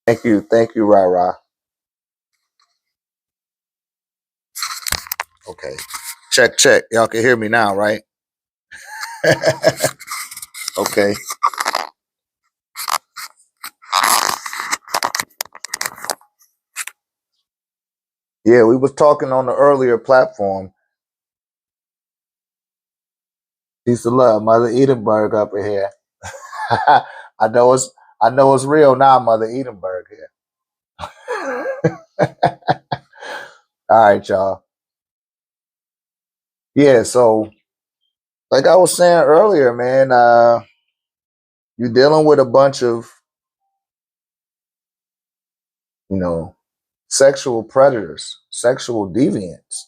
Thank you, Ra. Okay, check, check. Y'all can hear me now, right? Okay. Yeah, we was talking on the earlier platform. Peace of love, Mother Edinburgh up in here. I know it's I know it's real now, Mother Edinburgh here. All right, y'all. Yeah, so like I was saying earlier, man, you're dealing with a bunch of, you know, sexual predators, sexual deviants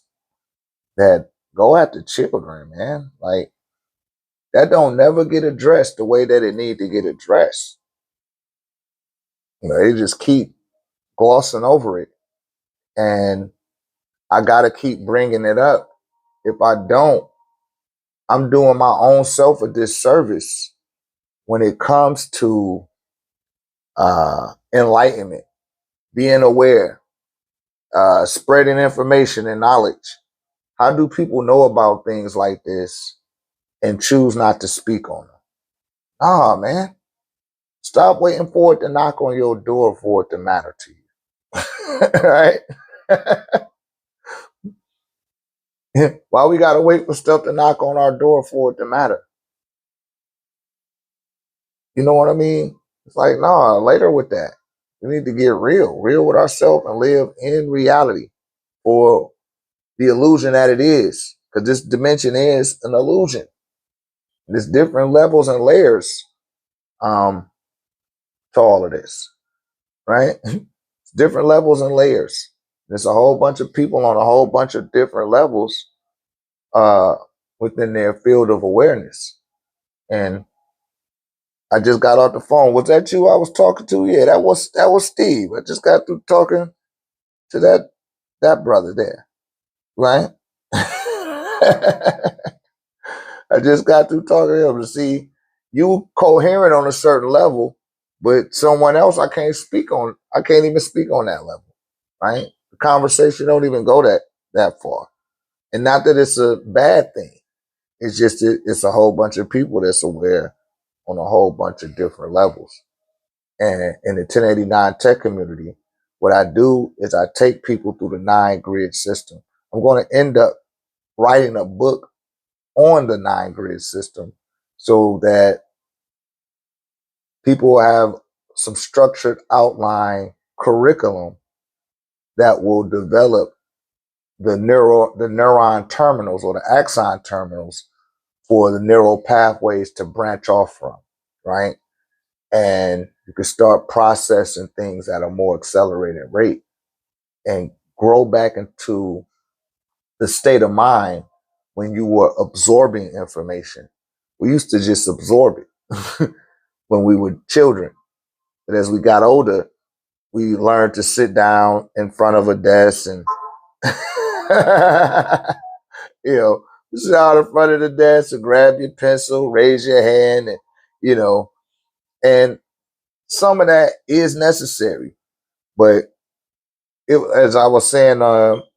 that go after children, man. Like that don't never get addressed the way that it need to get addressed. You know, they just keep glossing over it, and I gotta keep bringing it up. If I don't, I'm doing my own self a disservice when it comes to enlightenment, being aware, spreading information and knowledge. How do people know about things like this and choose not to speak on them? Nah, man. Stop waiting for it to knock on your door for it to matter to you. Right? Why we gotta wait for stuff to knock on our door for it to matter? You know what I mean? It's like, nah, later with that. We need to get real with ourselves and live in reality for the illusion that it is. Because this dimension is an illusion. There's different levels and layers um, to all of this, right? It's different levels and layers. There's a whole bunch of people on a whole bunch of different levels uh, within their field of awareness. And I just got off the phone. Was that you I was talking to? Yeah, that was Steve. I just got through talking to that brother there, right? I just got through talking to him to see you coherent on a certain level, but someone else I can't speak on. I can't even speak on that level, right? The conversation don't even go that far, and not that it's a bad thing. It's just it's a whole bunch of people that's aware on a whole bunch of different levels. And in the 1089 tech community, what I do is I take people through the 9 grid system. I'm going to end up writing a book on the 9 grid system so that people will have some structured outline curriculum that will develop the neuron terminals or the axon terminals for the neural pathways to branch off from, right? And you can start processing things at a more accelerated rate and grow back into the state of mind when you were absorbing information. We used to just absorb it when we were children. But as we got older, we learned to sit down in front of a desk and, sit down in front of the desk and grab your pencil, raise your hand, and, and some of that is necessary. But as I was saying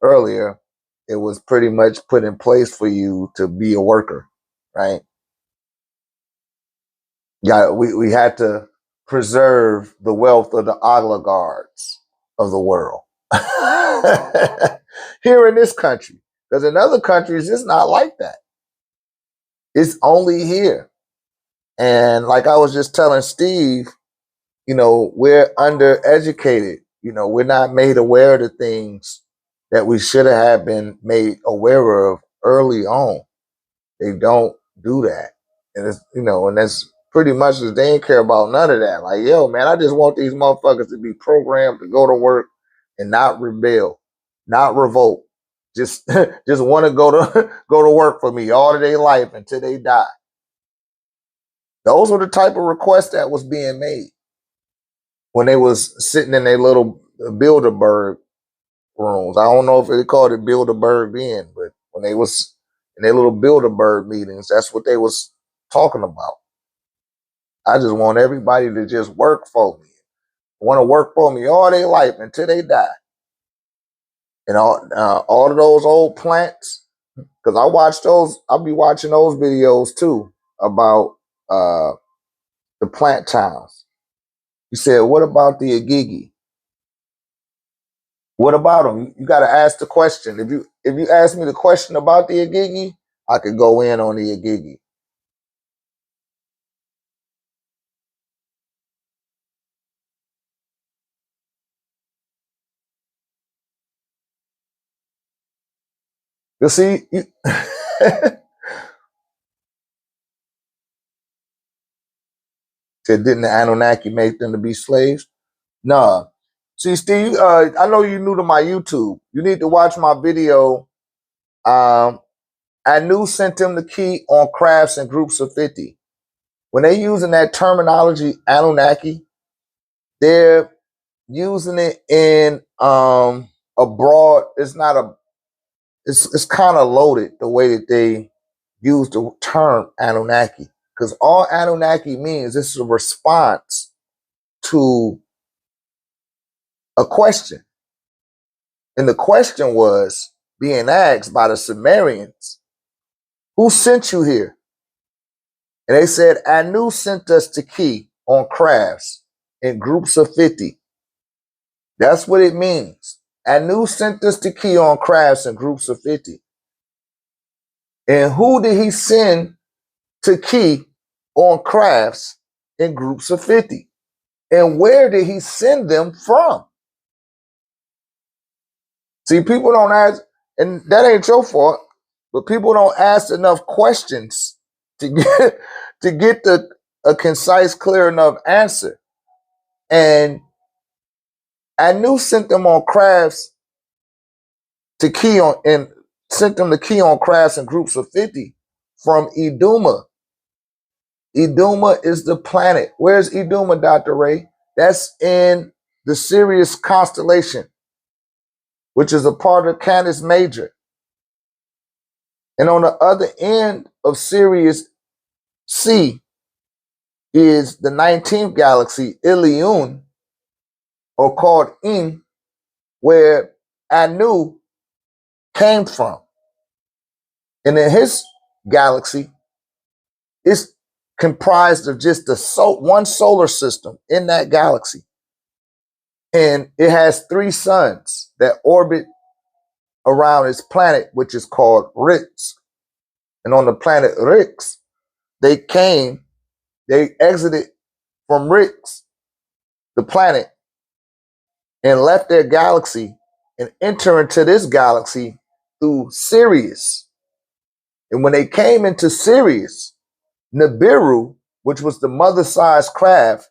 earlier, it was pretty much put in place for you to be a worker, right? Yeah, we had to preserve the wealth of the oligarchs of the world here in this country. Because in other countries, it's not like that. It's only here. And like I was just telling Steve, we're undereducated. We're not made aware of the things that we should have been made aware of early on. They don't do that. And and that's pretty much they ain't care about none of that. Like, yo, man, I just want these motherfuckers to be programmed to go to work and not rebel, not revolt. Just just want to go to work for me all of their life until they die. Those were the type of requests that was being made when they was sitting in their little Bilderberg rooms. I don't know if they called it Bilderberg then, but when they was in their little Bilderberg meetings, that's what they was talking about. I just want everybody to just work for me. want to work for me all their life until they die. And all of those old plants, because I watch those, I'll be watching those videos too about the plant towns. You said, what about the Igigi? What about them? You got to ask the question. If you ask me the question about the Igigi, I could go in on the Igigi. You see, said, didn't the Anunnaki make them to be slaves? Nah. See, Steve, I know you're new to my YouTube. You need to watch my video. Anu sent them the key on crafts in groups of 50. When they're using that terminology, Anunnaki, they're using it in a broad, it's kind of loaded the way that they use the term Anunnaki. Because all Anunnaki means is a response to a question. And the question was being asked by the Sumerians, who sent you here? And they said, Anu sent us the key on crafts in groups of 50. That's what it means. Anu sent us the key on crafts in groups of 50. And who did he send to key on crafts in groups of 50? And where did he send them from? See, people don't ask, and that ain't your fault, but people don't ask enough questions to get a concise, clear enough answer. And Anu sent them on crafts to key on, and sent them the key on crafts in groups of 50 from Iduma. Iduma is the planet. Where's Iduma, Dr. Ray? That's in the Sirius constellation, which is a part of Canis Major. And on the other end of Sirius C is the 19th galaxy, Ilion, or called In, where Anu came from. And in his galaxy, it's comprised of just one solar system in that galaxy. And it has 3 suns that orbit around its planet, which is called Rix. And on the planet Rix, they exited from Rix, the planet, and left their galaxy and enter into this galaxy through Sirius. And when they came into Sirius, Nibiru, which was the mother-sized craft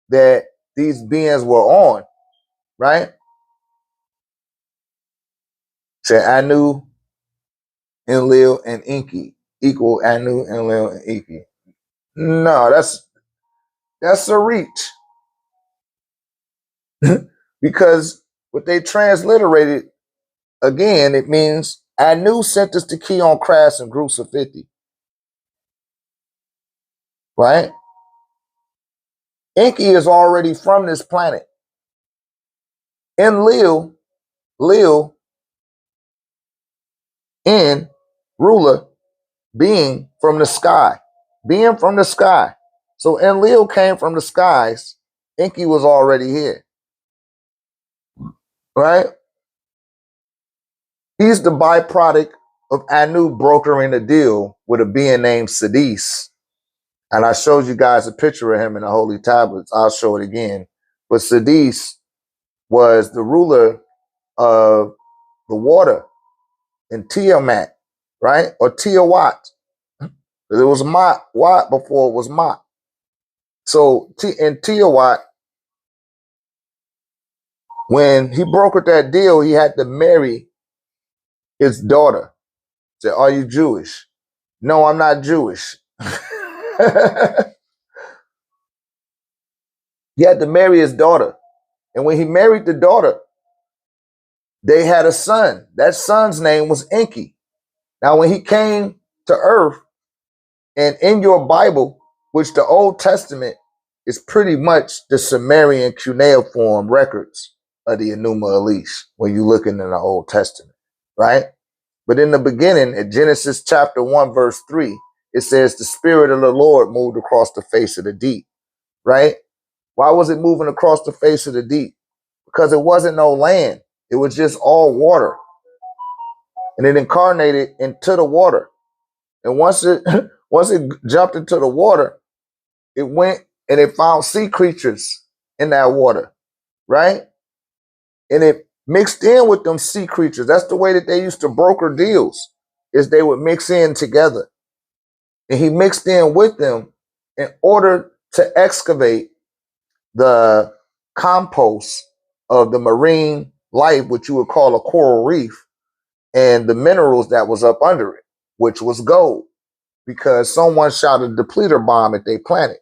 that these beings were on, right? Said Anu, Enlil, and Enki equal Anu, Enlil, and Enki. No, that's a reach. Because what they transliterated, again, it means Anu sent us the key on crafts in groups of 50. Right? Enki is already from this planet. Enlil, in ruler, being from the sky. Being from the sky. So Enlil came from the skies. Enki was already here. Right? He's the byproduct of Anu brokering a deal with a being named Sidis. And I showed you guys a picture of him in the Holy Tablets. I'll show it again. But Sidis was the ruler of the water in Tiamat, right? Or Tiawat. It was Wat before it was Ma. So in Tiawat, when he brokered that deal, he had to marry his daughter. He said, are you Jewish? No, I'm not Jewish. He had to marry his daughter. And when he married the daughter, they had a son. That son's name was Enki. Now, when he came to earth, and in your Bible, which the Old Testament is pretty much the Sumerian cuneiform records of the Enuma Elish when you look into the Old Testament, right? But in the beginning, in Genesis chapter 1, verse 3, it says the Spirit of the Lord moved across the face of the deep, right? Why was it moving across the face of the deep? Because it wasn't no land. It was just all water. And it incarnated into the water. And once it once it jumped into the water, it went and it found sea creatures in that water, right? And it mixed in with them sea creatures. That's the way that they used to broker deals, is they would mix in together. And he mixed in with them in order to excavate the compost of the marine life, which you would call a coral reef, and the minerals that was up under it, which was gold, because someone shot a depleter bomb at their planet,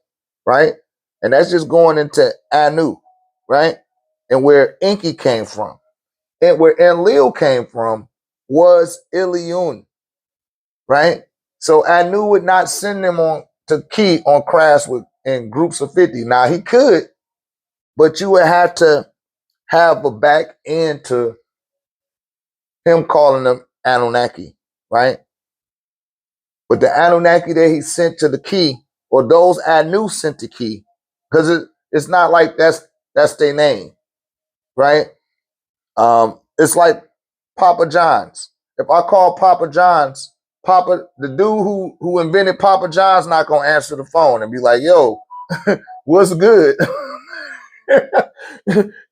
right? And that's just going into Anu, right? And where Enki came from. And where Enlil came from was Ilion, right? So Anu would not send them on to key on crafts in groups of 50. Now he could, but you would have to have a back end to him calling them Anunnaki, right? But the Anunnaki that he sent to the key, or those Anu sent to key, because it's not like that's their name, right? It's like Papa John's. If I call Papa John's, the dude who invented Papa John's not gonna answer the phone and be like, yo, what's good?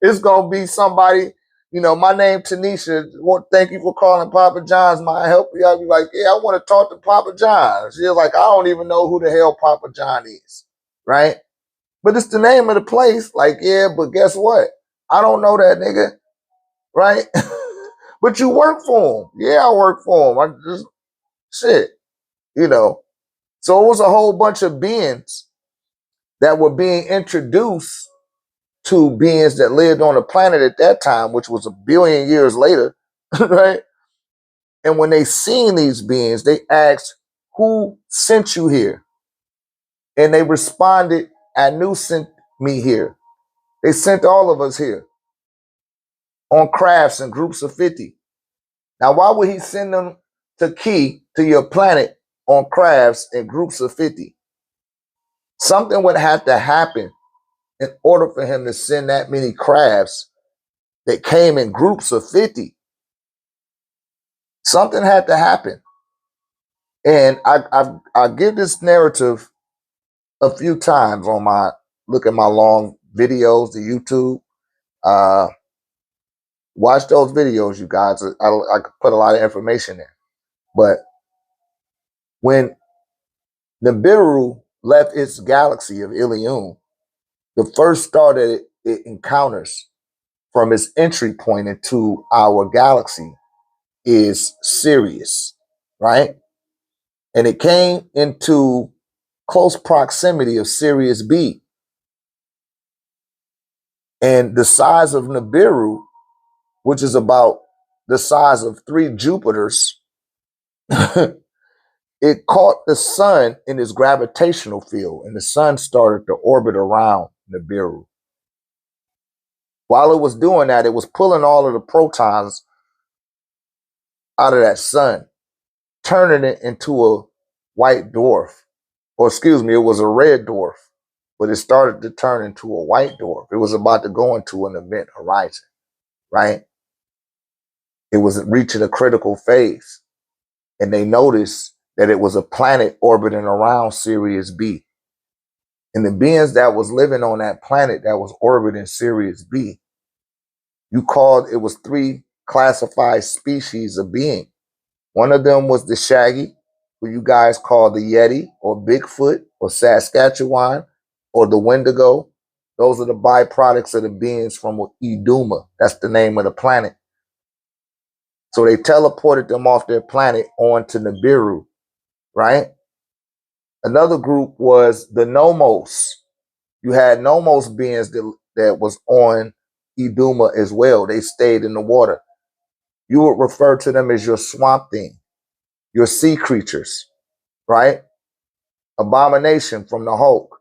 It's gonna be somebody, my name Tanisha. Well, thank you for calling Papa John's. Might I help you? I'll be like, yeah, I want to talk to Papa John. She's like, I don't even know who the hell Papa John is, right? But it's the name of the place. Like, yeah, but guess what? I don't know that nigga, right? But you work for him. Yeah, I work for him. I just shit, So it was a whole bunch of beings that were being introduced to beings that lived on the planet at that time, which was a billion years later, right? And when they seen these beings, they asked, who sent you here? And they responded, Anu sent me here. They sent all of us here on crafts in groups of 50. Now, why would he send them to key to your planet on crafts in groups of 50? Something would have to happen in order for him to send that many crafts that came in groups of 50. Something had to happen. And I give this narrative a few times on look at my long videos, the YouTube. Watch those videos, you guys. I could put a lot of information there. But when Nibiru left its galaxy of Ilion, the first star that it encounters from its entry point into our galaxy is Sirius, right? And it came into close proximity of Sirius B. And the size of Nibiru, which is about the size of 3 Jupiters, it caught the sun in its gravitational field, and the sun started to orbit around Nibiru. While it was doing that, it was pulling all of the protons out of that sun, turning it into a white dwarf. Or excuse me, it was a red dwarf, but it started to turn into a white dwarf. It was about to go into an event horizon, right? It was reaching a critical phase. And they noticed that it was a planet orbiting around Sirius B. And the beings that was living on that planet that was orbiting Sirius B, it was 3 classified species of being. One of them was the Shaggy, who you guys call the Yeti or Bigfoot or Saskatchewan or the Wendigo. Those are the byproducts of the beings from Iduma. That's the name of the planet. So they teleported them off their planet onto Nibiru, right? Another group was the Nomos. You had Nomos beings that was on Iduma as well. They stayed in the water. You would refer to them as your swamp thing, your sea creatures, right? Abomination from the Hulk,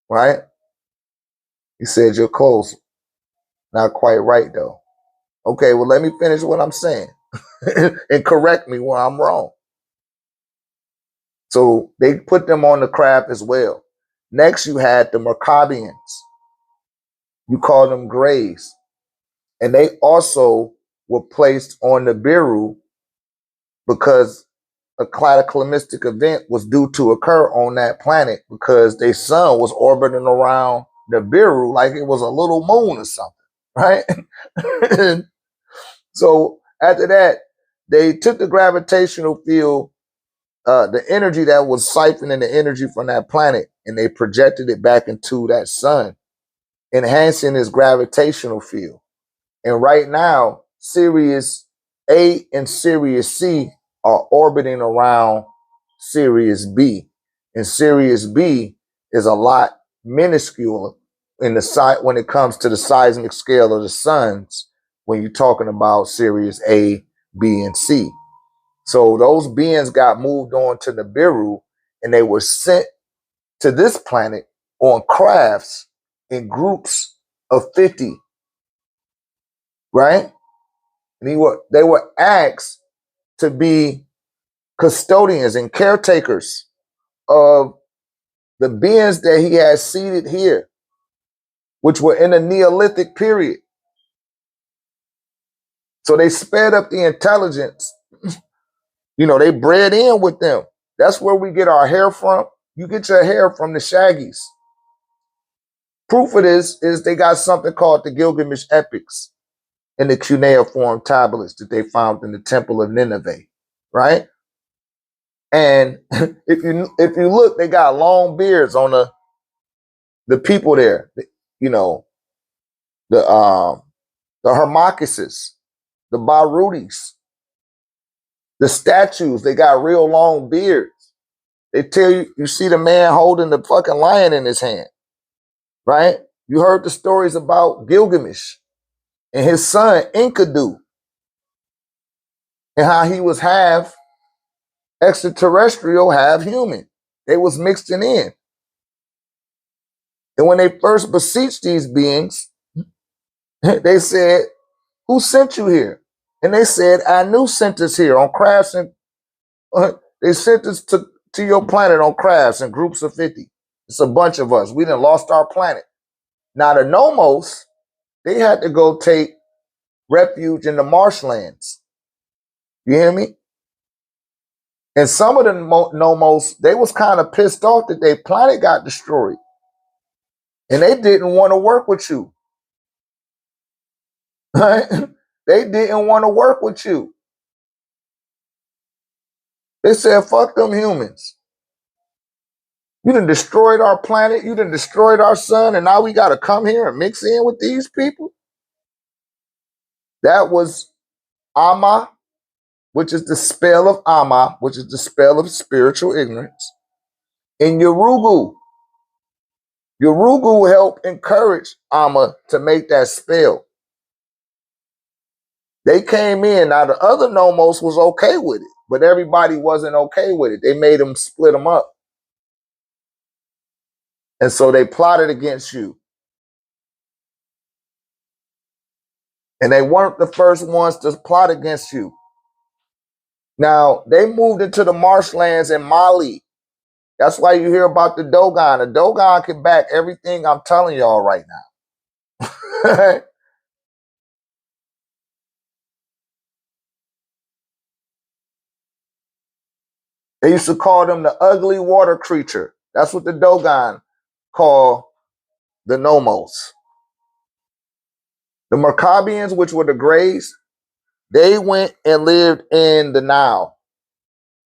right? He said, you're close. Not quite right, though. Okay, well, let me finish what I'm saying and correct me where I'm wrong. So they put them on the craft as well. Next, you had the Maccabeans. You call them Greys. And they also were placed on the Biru because a cataclysmic event was due to occur on that planet because their sun was orbiting around the Biru like it was a little moon or something, right? So after that, they took the gravitational field, the energy that was siphoning the energy from that planet, and they projected it back into that sun, enhancing its gravitational field. And right now, Sirius A and Sirius C are orbiting around Sirius B. And Sirius B is a lot minuscule in the size when it comes to the seismic scale of the suns when you're talking about Sirius A, B, and C. So those beings got moved on to Nibiru and they were sent to this planet on crafts in groups of 50, right? And they were asked to be custodians and caretakers of the beings that he had seated here, which were in the Neolithic period. So they sped up the intelligence. You know, they bred in with them. That's where we get our hair from. You get your hair from the Shaggies. Proof of this is they got something called the Gilgamesh Epics in the cuneiform tablets that they found in the Temple of Nineveh, right? And if you look, they got long beards on the people there. You know, the Hermakises, the Barudis, the statues. They got real long beards. They tell you, you see the man holding the fucking lion in his hand, right? You heard the stories about Gilgamesh and his son Enkidu, and how he was half extraterrestrial, half human. They was mixing in. And when they first beseeched these beings, they said, who sent you here? And they said, Anu sent us here on crafts, and they sent us to your planet on crafts in groups of 50. It's a bunch of us. We done lost our planet. Now the Nomos, they had to go take refuge in the marshlands. You hear me? And some of the Nomos, they was kind of pissed off that their planet got destroyed. And they didn't want to work with you. Right? They didn't want to work with you. They said, fuck them humans. You done destroyed our planet. You done destroyed our sun. And now we got to come here and mix in with these people. That was Amma, which is the spell of Amma, which is the spell of spiritual ignorance. And Yurugu. Yurugu helped encourage Amma to make that spell. They came in. Now, the other Nomos was okay with it, but everybody wasn't okay with it. They made them split them up. And so they plotted against you. And they weren't the first ones to plot against you. Now, they moved into the marshlands in Mali. That's why you hear about the Dogon. The Dogon can back everything I'm telling y'all right now. They used to call them the ugly water creature. That's what the Dogon call the Nomos. The Maccabeans, which were the Greys, they went and lived in the Nile.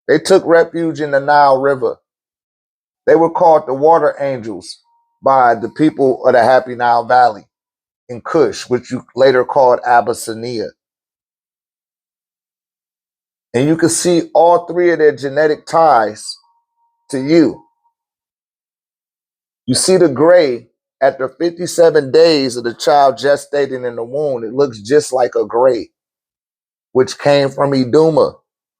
They took refuge in the Nile River. They were called the water angels by the people of the Happy Nile Valley in Kush, which you later called Abyssinia. And you can see all three of their genetic ties to you. You see the gray after 57 days of the child gestating in the womb. It looks just like a gray, which came from Iduma.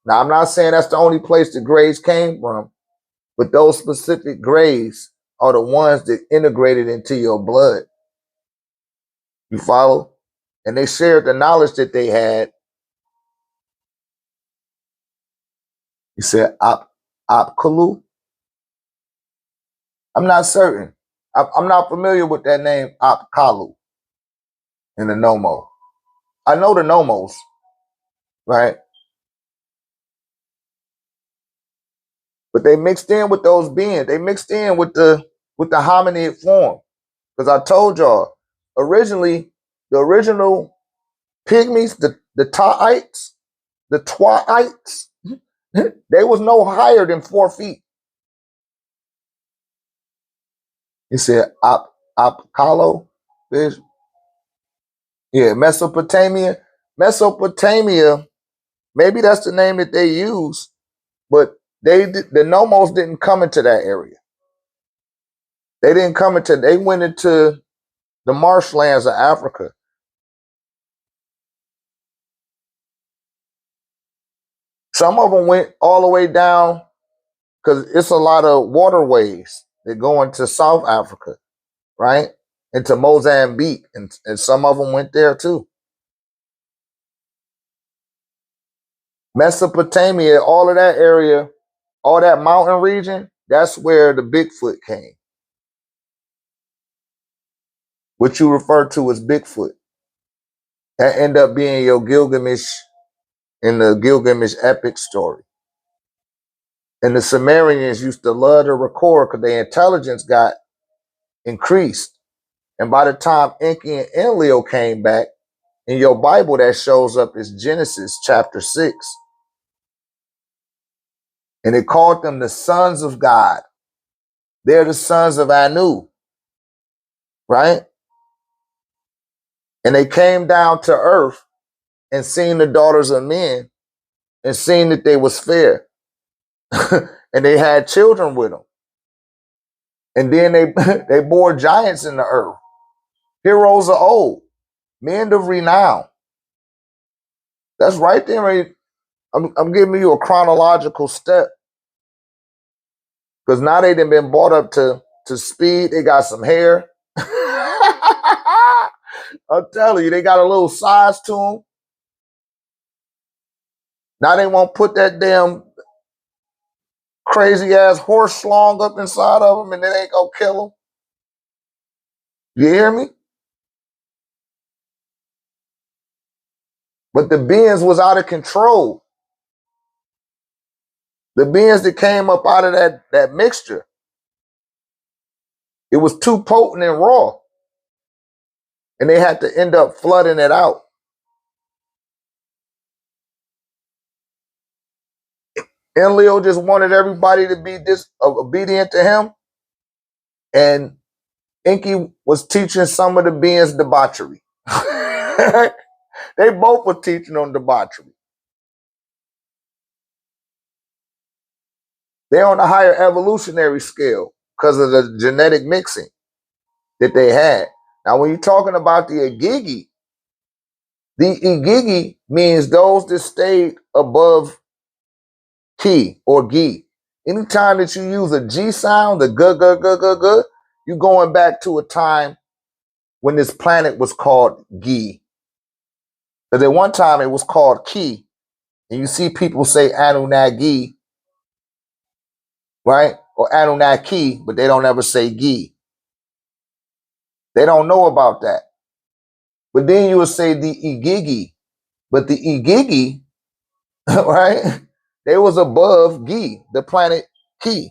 Now, I'm not saying that's the only place the grays came from, but those specific grays are the ones that integrated into your blood. You follow? And they shared the knowledge that they had. He said, Apkalu. I'm not certain. I'm not familiar with that name, Apkalu, in the Nomo. I know the Nomos, right? But they mixed in with those beings. They mixed in with the hominid form. Because I told y'all, originally, the original pygmies, the Ta'ites, the Twaites, they was no higher than 4 feet. He said, Apkalo, fish. Yeah, Mesopotamia. Mesopotamia, maybe that's the name that they use, but the Nomos didn't come into that area. They went into the marshlands of Africa. Some of them went all the way down because it's a lot of waterways that go into South Africa, right? Into Mozambique, and some of them went there too. Mesopotamia, all of that area, all that mountain region, that's where the Bigfoot came. What you refer to as Bigfoot. That end up being your Gilgamesh in the Gilgamesh epic story. And the Sumerians used to love to record because their intelligence got increased. And by the time Enki and Enlil came back, in your Bible that shows up is Genesis chapter 6. And it called them the sons of God. They're the sons of Anu, right? And they came down to earth and seen the daughters of men and seen that they was fair. And they had children with them. And then they bore giants in the earth. Heroes of old, men of renown. That's right there. Right? I'm giving you a chronological step. Because now they done been brought up to speed. They got some hair. I'm telling you, they got a little size to them. Now they won't put that damn crazy ass horse slong up inside of them and it ain't gonna kill them. You hear me? But the beings was out of control. The beings that came up out of that mixture, it was too potent and raw. And they had to end up flooding it out. Enlil just wanted everybody to be obedient to him. And Enki was teaching some of the beings debauchery. They both were teaching on debauchery. They're on a higher evolutionary scale because of the genetic mixing that they had. Now, when you're talking about the Igigi means those that stayed above Ki or Gi. Anytime that you use a G sound, the g, you're going back to a time when this planet was called Gi. Because at one time it was called Ki. And you see people say Anunnaki, right? Or Anunnaki, but they don't ever say Gi. They don't know about that. But then you would say the Igigi. But the Igigi, right? They was above Gi, the planet Ki.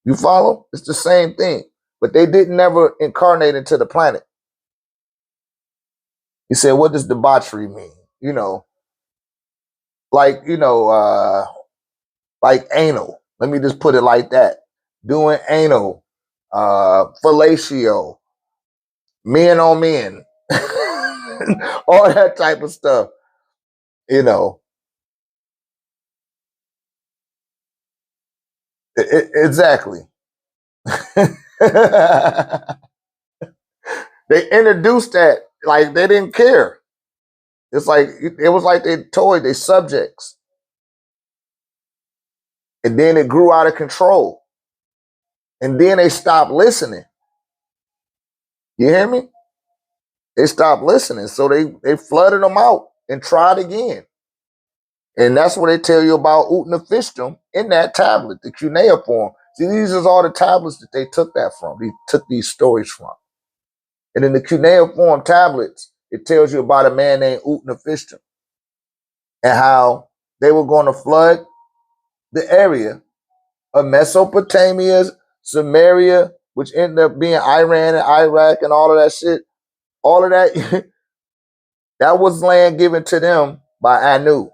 You follow? It's the same thing. But they didn't never incarnate into the planet. He said, what does debauchery mean? You know, like, like anal. Let me just put it like that. Doing anal, fellatio, men on men, all that type of stuff, you know. Exactly. They introduced that like they didn't care. It's like it was like they toyed their subjects. And then it grew out of control. And then they stopped listening. You hear me? They stopped listening. So they flooded them out and tried again. And that's what they tell you about Utnapishtim in that tablet, the cuneiform. See, these are all the tablets that they took that from. They took these stories from. And in the cuneiform tablets, it tells you about a man named Utnapishtim and how they were going to flood the area of Mesopotamia, Samaria, which ended up being Iran and Iraq and all of that shit. All of that, that was land given to them by Anu.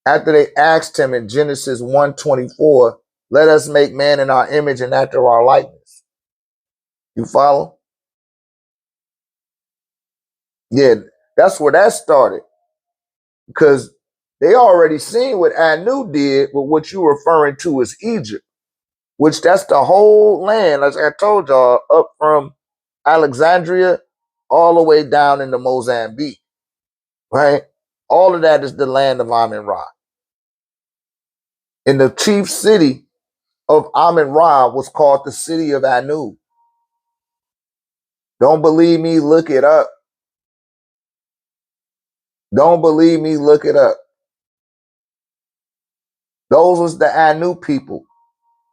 After they asked him in Genesis 1:24, let us make man in our image and after our likeness. You follow? Yeah, that's where that started. Because they already seen what Anu did with what you're referring to as Egypt, which that's the whole land, as I told y'all, up from Alexandria all the way down into Mozambique, right? All of that is the land of Amun-Ra. And the chief city of Amun-Ra was called the city of Anu. Don't believe me, look it up. Don't believe me, look it up. Those was the Anu people.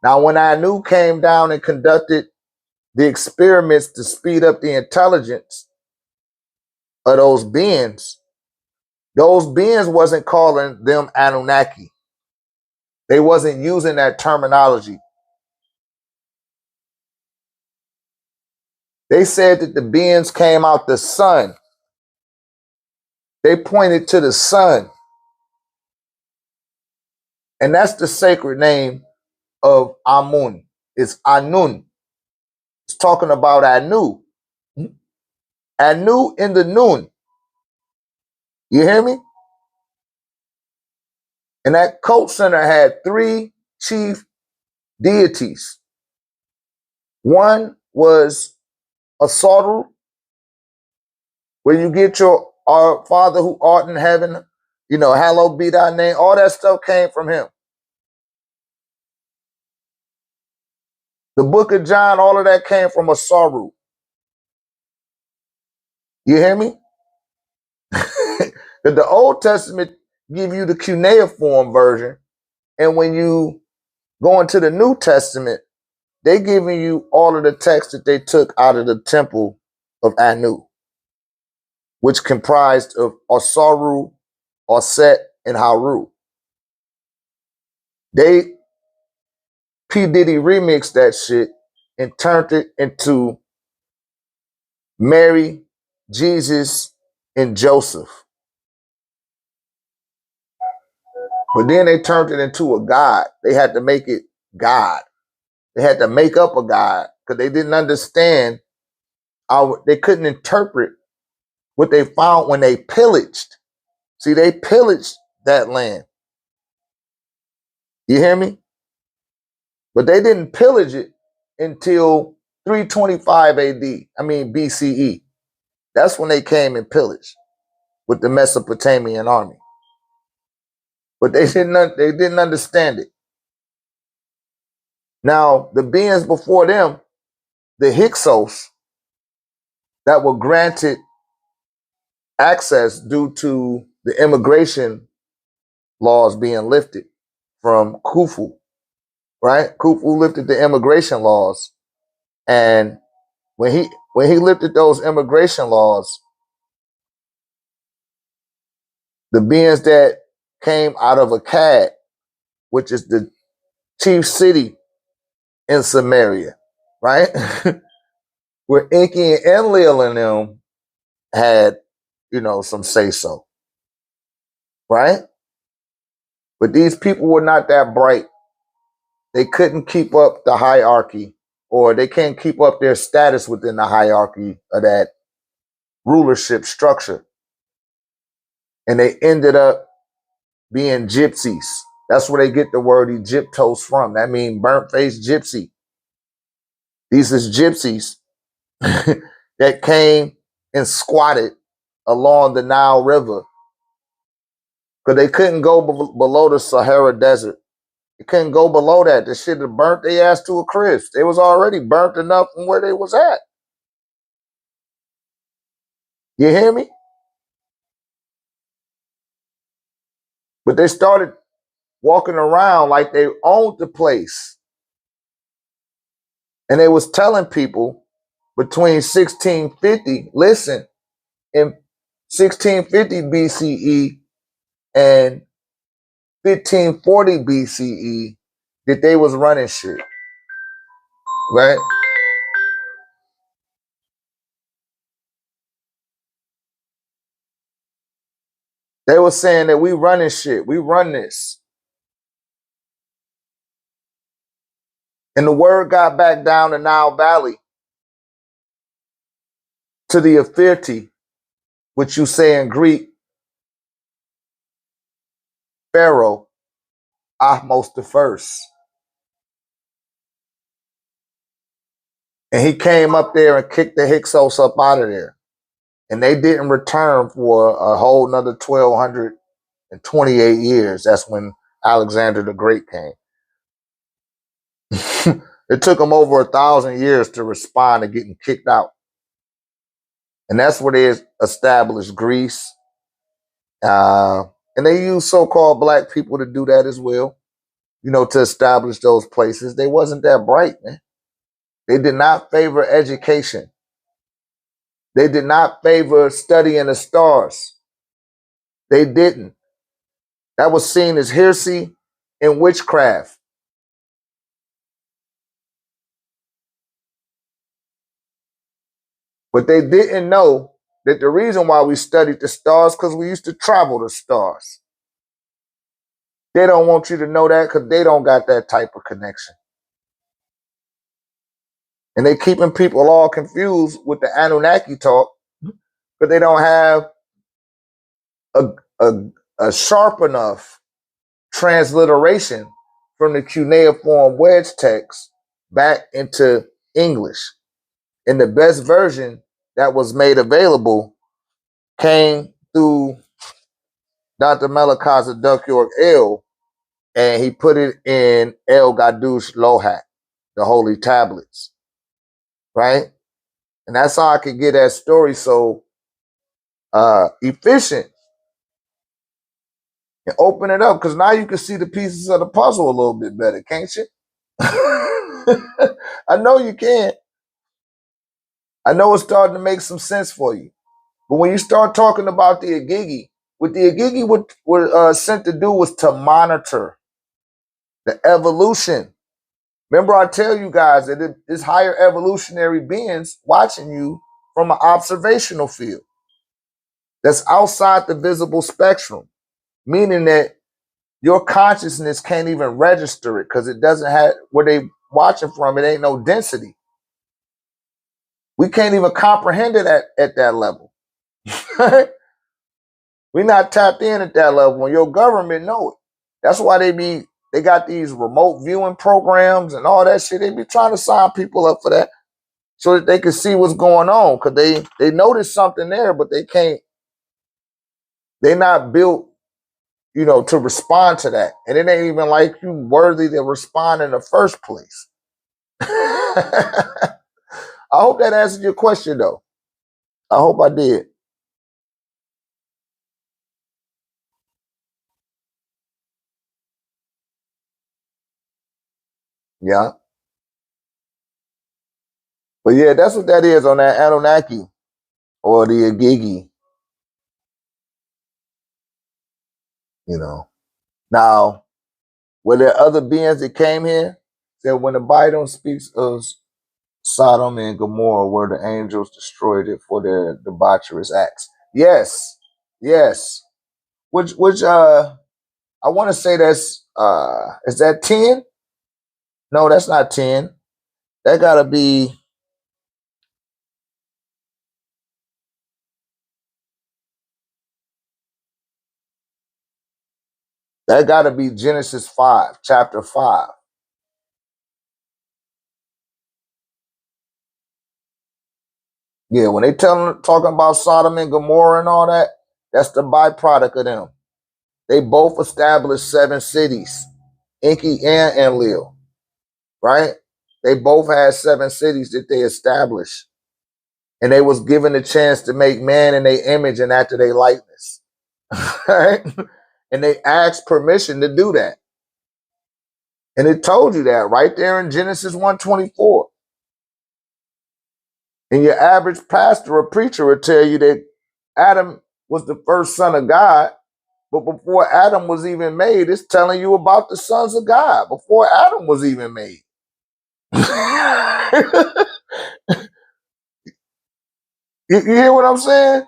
Now, when Anu came down and conducted the experiments to speed up the intelligence of those beings wasn't calling them Anunnaki. They wasn't using that terminology. They said that the beings came out the sun. They pointed to the sun. And that's the sacred name of Amun. It's Anun. It's talking about Anu. Anu in the Nun. You hear me? And that cult center had 3 chief deities. One was Asaru, where you get your Our Father who art in heaven, hallowed be thy name. All that stuff came from him. The book of John, all of that came from Asaru. You hear me? That the Old Testament give you the cuneiform version, and when you go into the New Testament, they giving you all of the texts that they took out of the temple of Anu, which comprised of Asaru, Aset, and Haru. They P. Diddy remixed that shit and turned it into Mary, Jesus, and Joseph. But then they turned it into a God. They had to make it God. They had to make up a God because they didn't understand they couldn't interpret what they found when they pillaged. See, they pillaged that land. You hear me? But they didn't pillage it until 325 AD. BCE. That's when they came and pillaged with the Mesopotamian army. But they didn't understand it. Now, the beings before them, the Hyksos, that were granted access due to the immigration laws being lifted from Khufu, right? Khufu lifted the immigration laws, and when he lifted those immigration laws, the beings that came out of Akkad, which is the chief city in Samaria, right? Where Enki and Enlil and them had, some say so, right? But these people were not that bright. They couldn't keep up the hierarchy, or they can't keep up their status within the hierarchy of that rulership structure. And they ended up being gypsies. That's where they get the word Egyptos from. That means burnt-faced gypsy. These is gypsies that came and squatted along the Nile River because they couldn't go below the Sahara Desert. They couldn't go below that. The shit had burnt their ass to a crisp. They was already burnt enough from where they was at. You hear me? But they started walking around like they owned the place. And they was telling people between 1650, listen, in 1650 BCE and 1540 BCE that they was running shit, right? They were saying that we running shit, we run this. And the word got back down the Nile Valley to the Afirti, which you say in Greek, Pharaoh, Ahmose the First. And he came up there and kicked the Hyksos up out of there. And they didn't return for a whole nother 1,228 years. That's when Alexander the Great came. It took them over 1,000 years to respond to getting kicked out. And that's where they established Greece. And they used so-called black people to do that as well, you know, to establish those places. They wasn't that bright, man. They did not favor education. They did not favor studying the stars. They didn't. That was seen as heresy and witchcraft. But they didn't know that the reason why we studied the stars because we used to travel the stars. They don't want you to know that because they don't got that type of connection. And they keeping people all confused with the Anunnaki talk because they don't have a sharp enough transliteration from the cuneiform wedge text back into English. And the best version that was made available came through Dr. Melchizedek El, and he put it in El Gadush Lohat, the holy tablets, right? And that's how I could get that story so efficient and open it up, because now you can see the pieces of the puzzle a little bit better, can't you? I know you can. I know it's starting to make some sense for you. But when you start talking about the Agigi, what the Agigi were sent to do was to monitor the evolution. Remember, I tell you guys that it's higher evolutionary beings watching you from an observational field that's outside the visible spectrum, meaning that your consciousness can't even register it because it doesn't have where they watching from. It ain't no density. We can't even comprehend it at that level. We're not tapped in at that level. When your government know it, that's why they got these remote viewing programs and all that shit. They be trying to sign people up for that so that they can see what's going on because they notice something there, but they can't. They're not built, you know, to respond to that, and it ain't even like you worthy to respond in the first place. I hope that answered your question, though. I hope I did. Yeah. But yeah, that's what that is on that Anunnaki or the Agigi, you know. Now, were there other beings that came here? Said when the Bible speaks of Sodom and Gomorrah, where the angels destroyed it for their debaucherous acts. Yes. Yes. Which I want to say that's is that 10? No, that's not 10. That gotta be Genesis 5, chapter 5. Yeah, when they talking about Sodom and Gomorrah and all that, that's the byproduct of them. They both established 7 cities, Enki and Enlil, right? They both had 7 cities that they established. And they was given a chance to make man in their image and after their likeness. Right? And they asked permission to do that. And it told you that right there in Genesis 1:24. And your average pastor or preacher will tell you that Adam was the first son of God. But before Adam was even made, it's telling you about the sons of God before Adam was even made. You hear what I'm saying?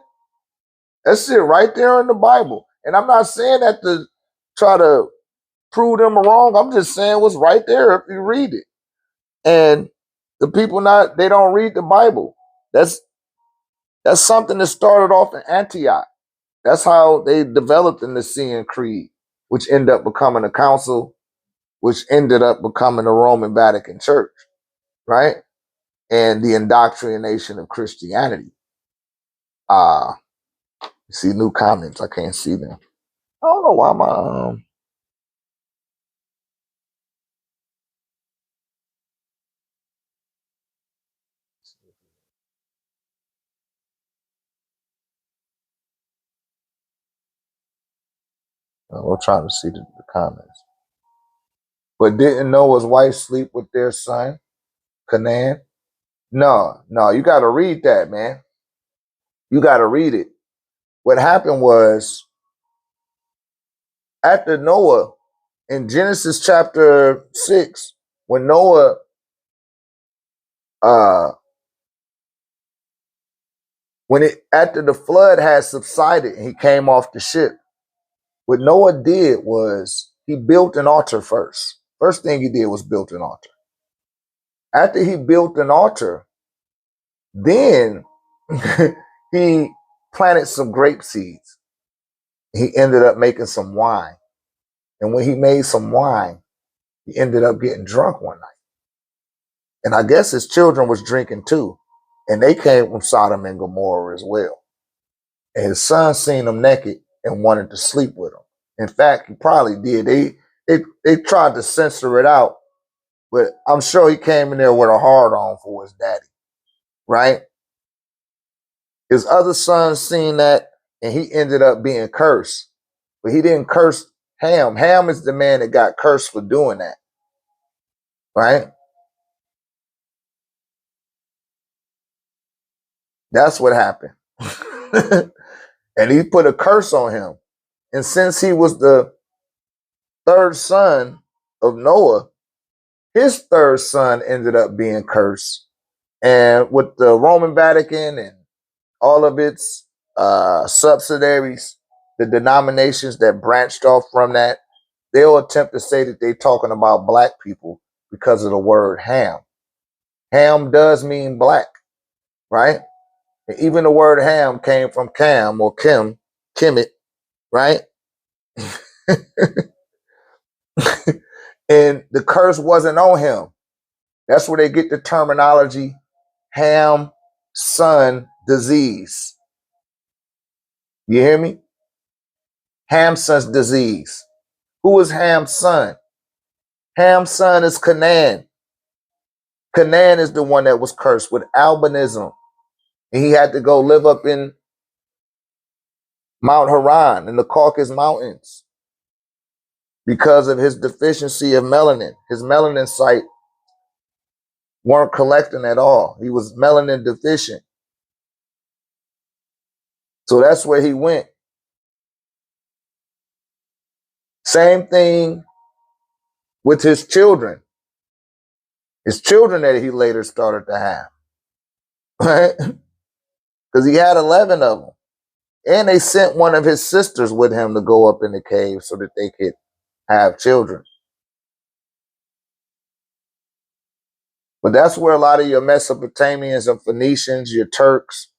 That's it right there in the Bible. And I'm not saying that to try to prove them wrong. I'm just saying what's right there if you read it. And the people they don't read the Bible. That's something that started off in Antioch. That's how they developed the Nicene Creed, which ended up becoming a council, which ended up becoming the Roman Vatican Church, right? And the indoctrination of Christianity. See new comments. I can't see them. I don't know why my we're trying to see the comments. But didn't Noah's wife sleep with their son, Canaan? No, you got to read that, man. You got to read it. What happened was after Noah, in Genesis chapter 6, when Noah after the flood had subsided and he came off the ship, what Noah did was he built an altar first. First thing he did was built an altar. After he built an altar, then he planted some grape seeds. He ended up making some wine. And when he made some wine, he ended up getting drunk one night. And I guess his children was drinking too. And they came from Sodom and Gomorrah as well. And his son seen him naked and wanted to sleep with him. In fact, he probably did. They tried to censor it out, but I'm sure he came in there with a hard on for his daddy, right? His other sons seen that, and he ended up being cursed. But he didn't curse Ham. Ham is the man that got cursed for doing that, right? That's what happened. And he put a curse on him. And since he was the third son of Noah, his third son ended up being cursed. And with the Roman Vatican and all of its subsidiaries, the denominations that branched off from that, they'll attempt to say that they're talking about black people because of the word Ham. Ham does mean black, right? And even the word Ham came from Cam or Kim, Kemet, right? And the curse wasn't on him. That's where they get the terminology Ham son disease. You hear me? Ham's son's disease. Who is Ham's son? Ham's son is Canaan. Canaan is the one that was cursed with albinism. And he had to go live up in Mount Haran in the Caucasus Mountains because of his deficiency of melanin. His melanin site weren't collecting at all. He was melanin deficient. So that's where he went. Same thing with his children. His children that he later started to have. Right? Because he had 11 of them. And they sent one of his sisters with him to go up in the cave so that they could have children. But that's where a lot of your Mesopotamians and Phoenicians, your Turks,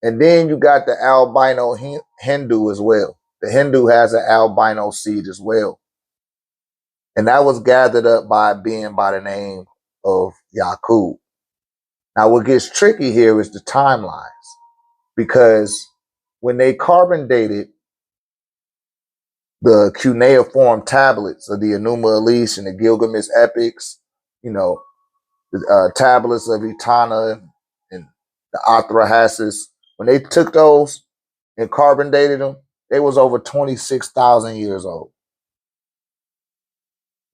and then you got the albino Hindu as well. The Hindu has an albino seed as well. And that was gathered up by a being by the name of Yaqub. Now, what gets tricky here is the timelines. Because when they carbon dated the cuneiform tablets of the Enuma Elish and the Gilgamesh epics, the tablets of Etana and the Atrahasis, when they took those and carbon dated them, they was over 26,000 years old.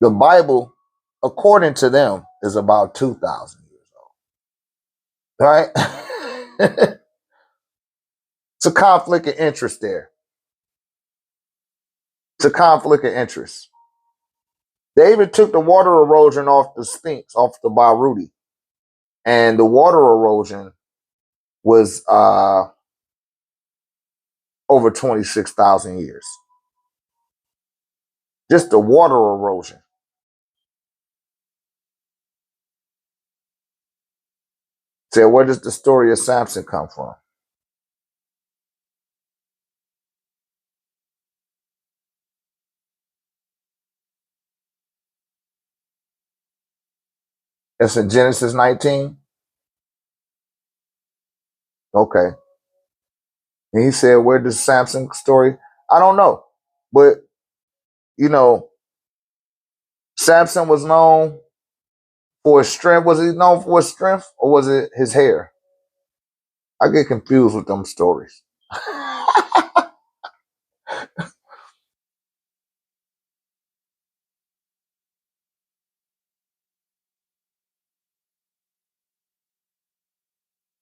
The Bible, according to them, is about 2,000 years old. Right? It's a conflict of interest there. It's a conflict of interest. They even took the water erosion off the Sphinx, off the Baruti. And the water erosion was over 26,000 years. Just the water erosion. So where does the story of Samson come from? It's in Genesis 19. Okay. And he said, where does Samson story? I don't know. But, you know, Samson was known for his strength. Was he known for his strength or was it his hair? I get confused with them stories.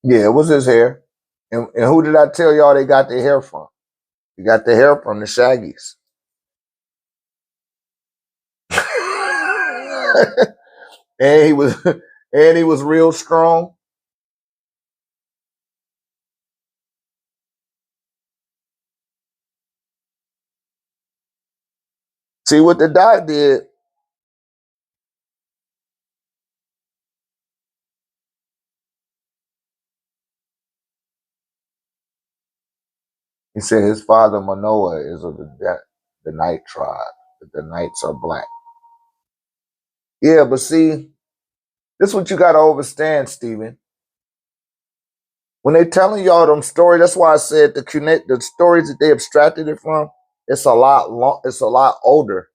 Yeah, it was his hair. And who did I tell y'all they got their hair from? They got their hair from the Shaggies. and he was real strong. See what the doc did. He said his father Manoah is of the Night tribe. The Knights are black. Yeah, but see, this is what you got to understand, Stephen. When they telling y'all them stories, that's why I said the stories that they abstracted it from, it's a lot it's a lot older.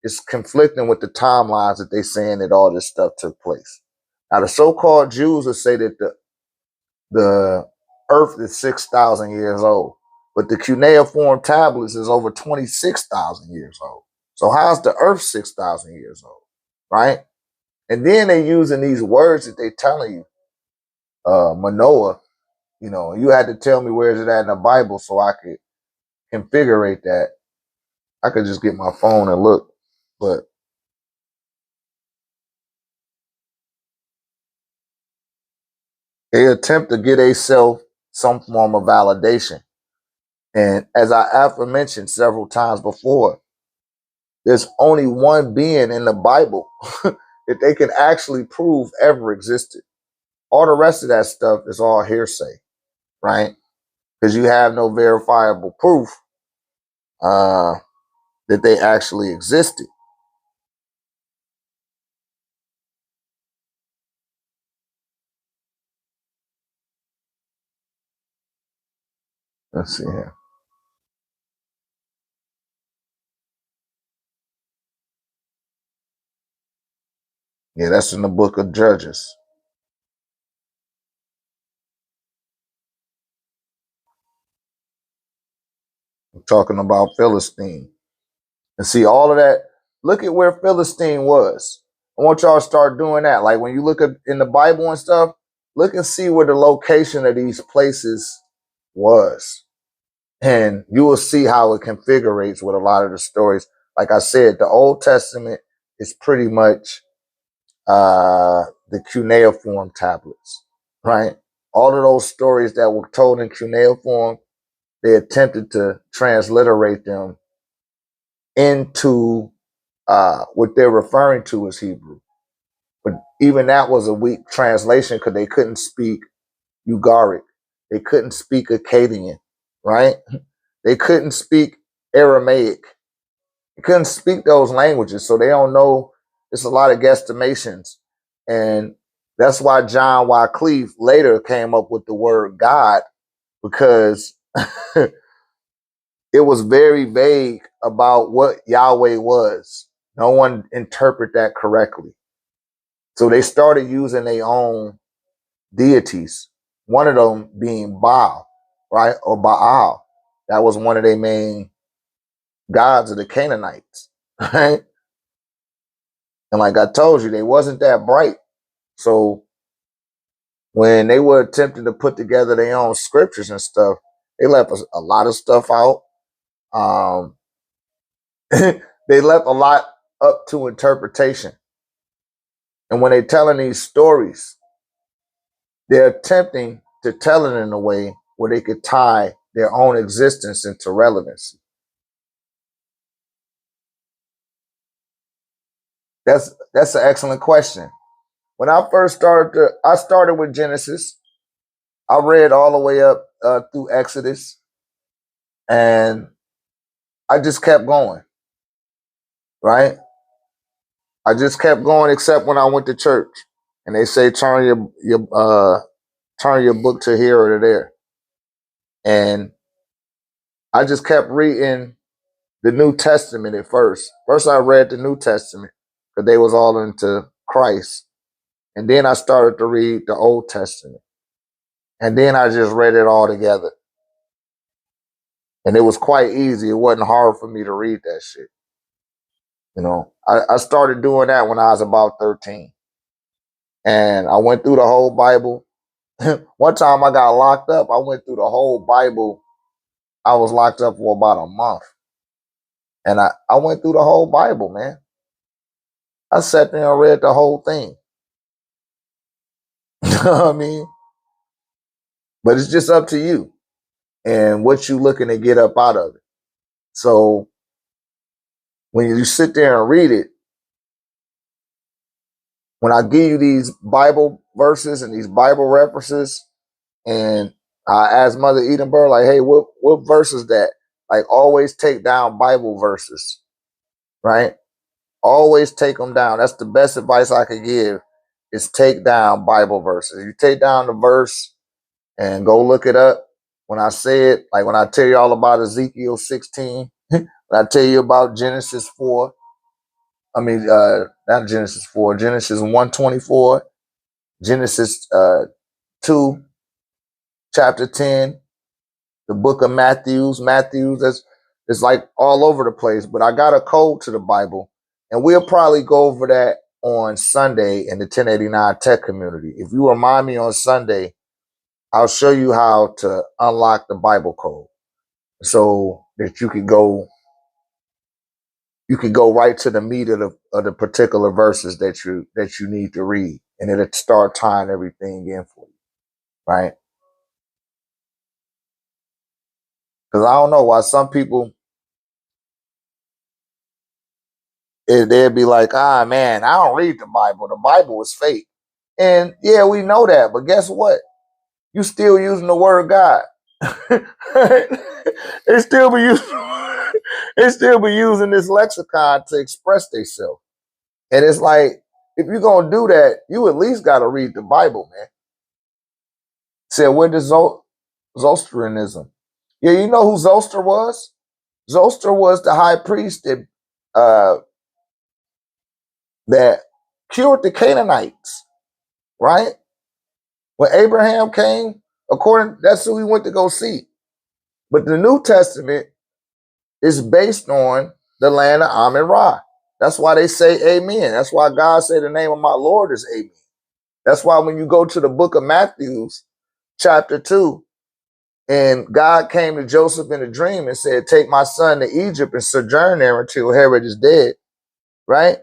It's conflicting with the timelines that they saying that all this stuff took place. Now the so-called Jews will say that the earth is 6,000 years old, but the cuneiform tablets is over 26,000 years old. So how's the earth 6,000 years old, right? And then they using these words that they telling you, Manoah, you know, you had to tell me where is it at in the Bible so I could configure that. I could just get my phone and look, but they attempt to get themselves some form of validation. And as I aforementioned several times before, there's only one being in the Bible that they can actually prove ever existed. All the rest of that stuff is all hearsay, right? Because you have no verifiable proof that they actually existed. Let's see here. Yeah, that's in the book of Judges. I'm talking about Philistine. And see all of that. Look at where Philistine was. I want y'all to start doing that. Like when you look at in the Bible and stuff, look and see where the location of these places was. And you will see how it configurates with a lot of the stories. Like I said, the Old Testament is pretty much the cuneiform tablets, right? All of those stories that were told in cuneiform, they attempted to transliterate them into what they're referring to as Hebrew. But even that was a weak translation because they couldn't speak Ugaric. They couldn't speak Akkadian, right? They couldn't speak Aramaic. They couldn't speak those languages, so they don't know. It's a lot of guesstimations. And that's why John Wycliffe later came up with the word God, because it was very vague about what Yahweh was. No one interpreted that correctly. So they started using their own deities one of them being Baal, right? Or Baal. That was one of their main gods of the Canaanites, right? And like I told you, they wasn't that bright. So when they were attempting to put together their own scriptures and stuff, they left a lot of stuff out. Um, they left a lot up to interpretation. And when they're telling these stories, they're attempting to tell it in a way where they could tie their own existence into relevancy. That's an excellent question. When I first started, I started with Genesis. I read all the way up through Exodus, and I just kept going. Right? I just kept going, except when I went to church, and they say turn your book to here or to there, and I just kept reading the New Testament at first. First, I read the New Testament because they was all into Christ, and then I started to read the Old Testament, and then I just read it all together, and it was quite easy. It wasn't hard for me to read that shit. You know, I started doing that when I was about 13, and I went through the whole Bible. One time I got locked up. I went through the whole Bible. I was locked up for about a month, and I went through the whole Bible, man. I sat there and read the whole thing. You know what I mean? But it's just up to you and what you looking to get up out of it. So when you sit there and read it, when I give you these Bible verses and these Bible references, and I ask Mother Edinburgh, like, hey, what verse is that? Like, always take down Bible verses, right? Always take them down. That's the best advice I could give, is take down Bible verses. You take down the verse and go look it up. When I say it, like when I tell you all about Ezekiel 16, when I tell you about Genesis 4, not Genesis 4, Genesis 124, Genesis 2, chapter 10, the book of Matthews, it's like all over the place, but I got a code to the Bible, and we'll probably go over that on Sunday in the 1089 Tech community. If you remind me on Sunday, I'll show you how to unlock the Bible code so that you could go right to the meat of the particular verses that you need to read, and it'll start tying everything in for you, right? Because I don't know why some people, they'd be like, ah, man, I don't read the Bible. The Bible is fake. And yeah, we know that. But guess what? You still using the word of God. they still be using they still be using this lexicon to express themselves. And it's like, if you're gonna do that, you at least gotta read the Bible, man. Said, where does Zoroastrianism? Yeah, you know who Zoster was? Zoster was the high priest uh, that cured the Canaanites, right? When Abraham came, that's who he went to go see. But the New Testament is based on the land of Amen-Ra. That's why they say amen. That's why God said the name of my Lord is amen. That's why when you go to the book of Matthew, chapter 2, and God came to Joseph in a dream and said, take my son to Egypt and sojourn there until Herod is dead, right?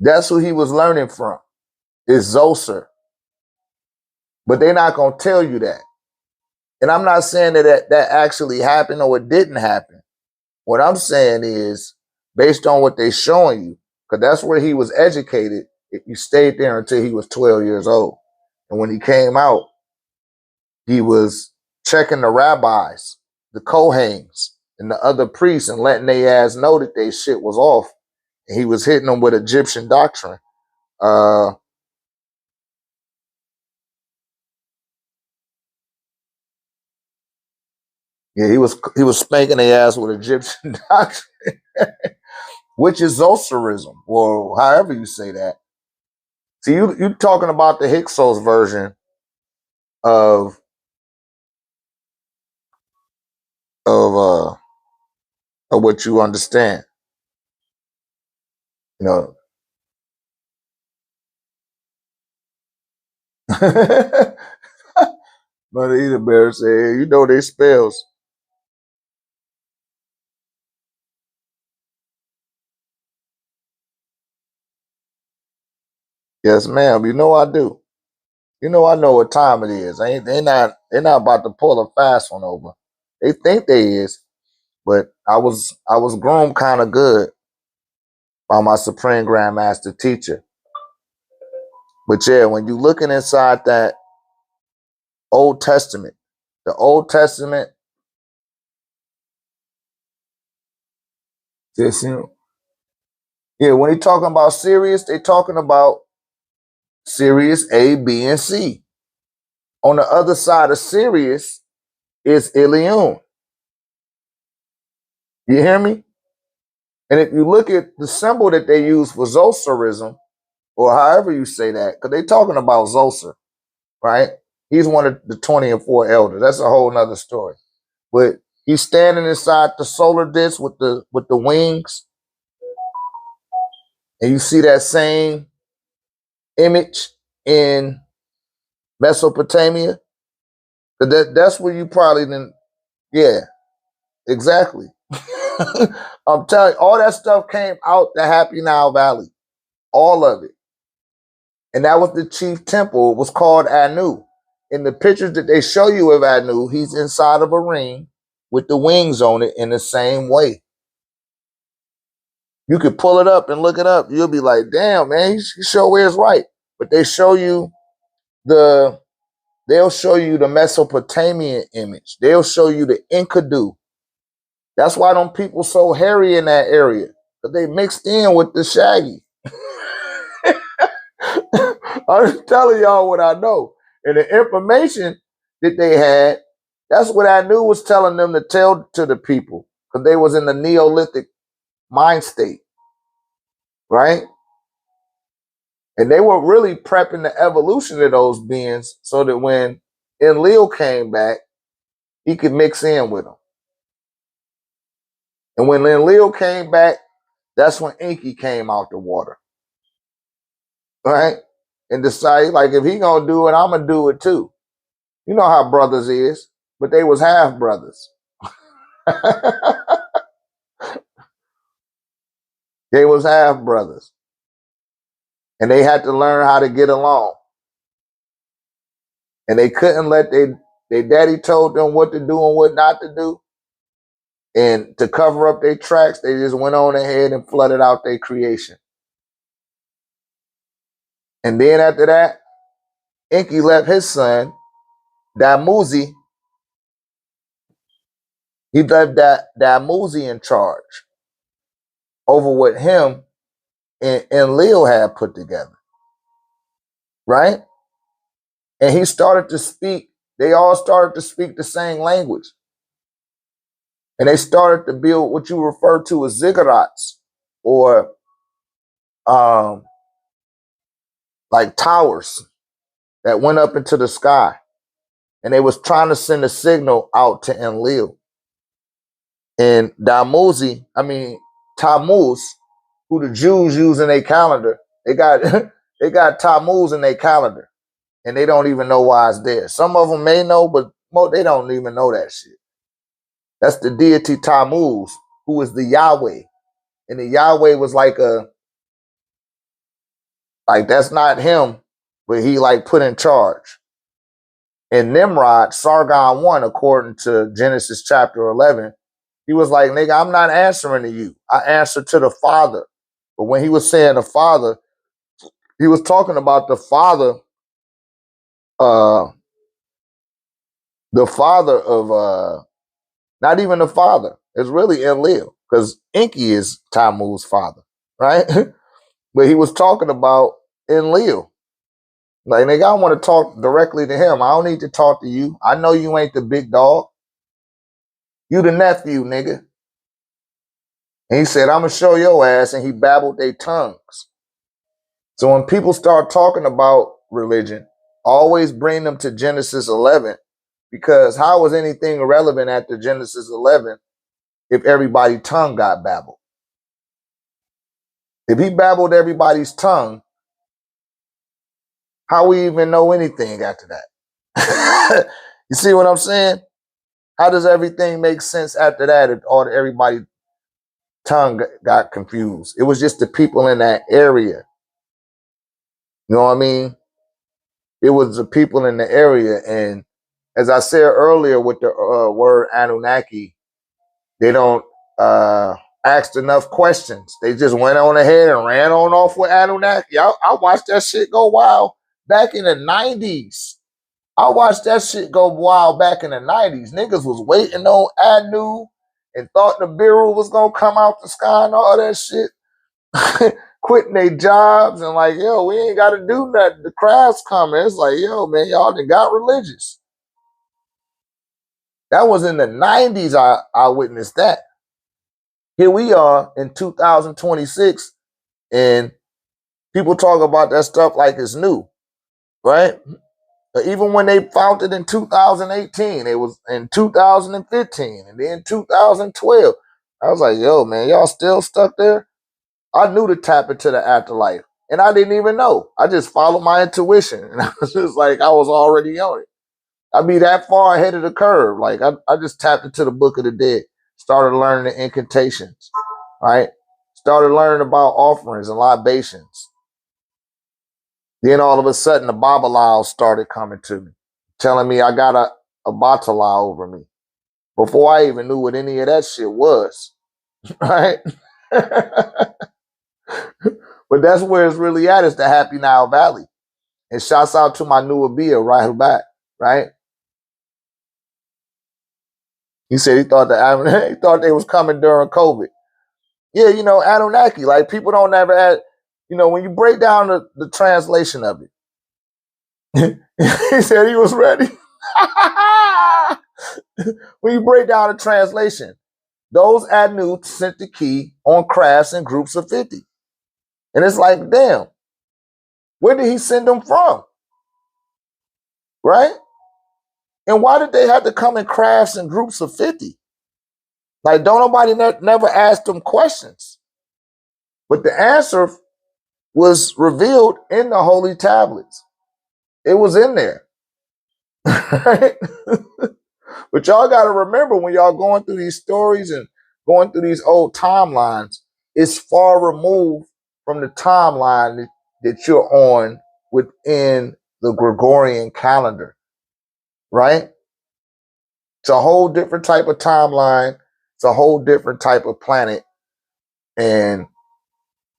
That's who he was learning from, is Zoser. But they're not going to tell you that. And I'm not saying that actually happened or it didn't happen. What I'm saying is, based on what they're showing you, because that's where he was educated, he stayed there until he was 12 years old. And when he came out, he was checking the rabbis, the Kohanes, and the other priests and letting their ass know that they shit was off. And he was hitting them with Egyptian doctrine. Yeah, he was spanking their ass with Egyptian doctrine, which is Zosarism, or however you say that. See, you talking about the Hyksos version of of uh of what you understand. You know. Mother Eater Bear said, you know they spells. Yes, ma'am. You know I do. You know I know what time it is. They're not about to pull a fast one over. They think they is, but I was groomed kind of good by my Supreme Grand Master teacher. But yeah, when you looking inside that Old Testament, the Old Testament, just, yeah, when they talking about Sirius, they talking about Sirius A, B, and C. On the other side of Sirius is Ilion. You hear me? And if you look at the symbol that they use for Zosarism, or however you say that, because they talking about Zoser, right? He's one of the 20 and 4 elders. That's a whole nother story. But he's standing inside the solar disk with the wings, and you see that same image in Mesopotamia. That's where you probably didn't. Yeah, exactly. I'm telling you, all that stuff came out the Happy Nile Valley, all of it. And that was the chief temple. It was called Anu. In the pictures that they show you of Anu, he's inside of a ring with the wings on it in the same way. You could pull it up and look it up. You'll be like, damn, man, he sure is right. But they'll show you the Mesopotamian image. They'll show you the Enkidu. That's why them people so hairy in that area. Because they mixed in with the Shaggy. I'm just telling y'all what I know. And the information that they had, that's what I knew was telling them to tell to the people. Because they was in the Neolithic mind state. Right? And they were really prepping the evolution of those beings so that when Enlil came back, he could mix in with them. And when Enlil came back, that's when Enki came out the water. Right? And decided, like, if he gonna do it, I'm gonna do it too. You know how brothers is, but they was half brothers. They was half brothers. And they had to learn how to get along. And they couldn't let their daddy told them what to do and what not to do. And to cover up their tracks, they just went on ahead and flooded out their creation. And then after that, Enki left his son, Damuzi. He left Damuzi in charge over what him and Leo had put together. Right? And he started to speak, they all started to speak the same language. And they started to build what you refer to as ziggurats, or like towers that went up into the sky. And they was trying to send a signal out to Enlil. And Tammuz, who the Jews use in their calendar, they got they got Tammuz in their calendar. And they don't even know why it's there. Some of them may know, but they don't even know that shit. That's the deity Tammuz, who is the Yahweh. And the Yahweh was like that's not him, but he like put in charge. And Nimrod, Sargon 1, according to Genesis chapter 11, he was like, nigga, I'm not answering to you. I answer to the Father. But when he was saying the Father, he was talking about the Father of not even the Father. It's really Enlil, because Enki is Tammuz's father, right? But he was talking about Enlil. Like, nigga, I want to talk directly to him. I don't need to talk to you. I know you ain't the big dog. You the nephew, nigga. And he said, I'm going to show your ass. And he babbled their tongues. So when people start talking about religion, always bring them to Genesis 11, because how was anything irrelevant after Genesis 11 if everybody's tongue got babbled? If he babbled everybody's tongue, how we even know anything after that? You see what I'm saying? How does everything make sense after that if everybody's tongue got confused? It was just the people in that area. You know what I mean? It was the people in the area. And as I said earlier with the word Anunnaki, they don't ask enough questions. They just went on ahead and ran on off with Anunnaki. I watched that shit go wild back in the 90s. I watched that shit go wild back in the 90s. Niggas was waiting on Anu and thought the Bureau was going to come out the sky and all that shit. Quitting their jobs and like, yo, we ain't got to do nothing. The crowd's coming. It's like, yo, man, y'all done got religious. That was in the 90s I witnessed that. Here we are in 2026, and people talk about that stuff like it's new, right? But even when they found it in 2018, it was in 2015, and then 2012. I was like, yo, man, y'all still stuck there? I knew to tap into the afterlife, and I didn't even know. I just followed my intuition, and I was just like, I was already on it. I'd be that far ahead of the curve. Like, I just tapped into the Book of the Dead, started learning the incantations, right? Started learning about offerings and libations. Then all of a sudden, the Babalaos started coming to me, telling me I got a Batala over me before I even knew what any of that shit was, right? But that's where it's really at, is the Happy Nile Valley. And shouts out to my new Abia right back, right? He said he thought he thought they was coming during COVID. Yeah, you know, Anunnaki, like people don't ever add, you know, when you break down the translation of it, he said he was ready. When you break down the translation, those Anu sent the key on crafts in groups of 50. And it's like, damn, where did he send them from? Right? And why did they have to come in crafts in groups of 50? Like, don't nobody never ask them questions. But the answer was revealed in the holy tablets. It was in there. Right? But y'all got to remember, when y'all going through these stories and going through these old timelines, it's far removed from the timeline that you're on within the Gregorian calendar, right? It's a whole different type of timeline. It's a whole different type of planet. And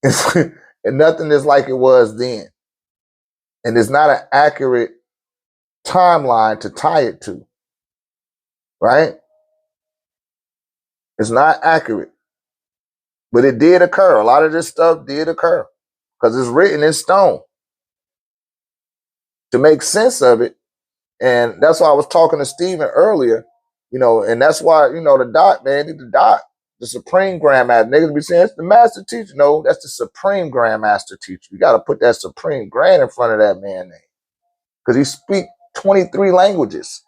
it's, and nothing is like it was then. And it's not an accurate timeline to tie it to, right? It's not accurate. But it did occur. A lot of this stuff did occur because it's written in stone. To make sense of it, and that's why I was talking to Stephen earlier, you know, and that's why, you know, the doc, man, the supreme grandmaster. Niggas be saying it's the master teacher. No, that's the supreme grandmaster teacher. You got to put that supreme grand in front of that man name, because he speak 23 languages,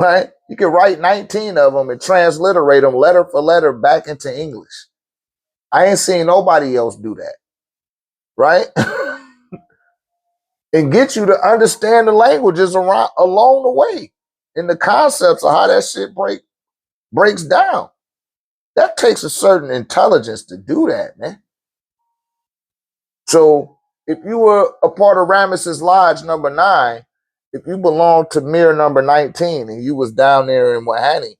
right? You can write 19 of them and transliterate them letter for letter back into English. I ain't seen nobody else do that, right? And get you to understand the languages around along the way and the concepts of how that shit breaks down. That takes a certain intelligence to do that, man. So if you were a part of Ramesses Lodge number 9, if you belonged to Mir number 19 and you was down there in Wahani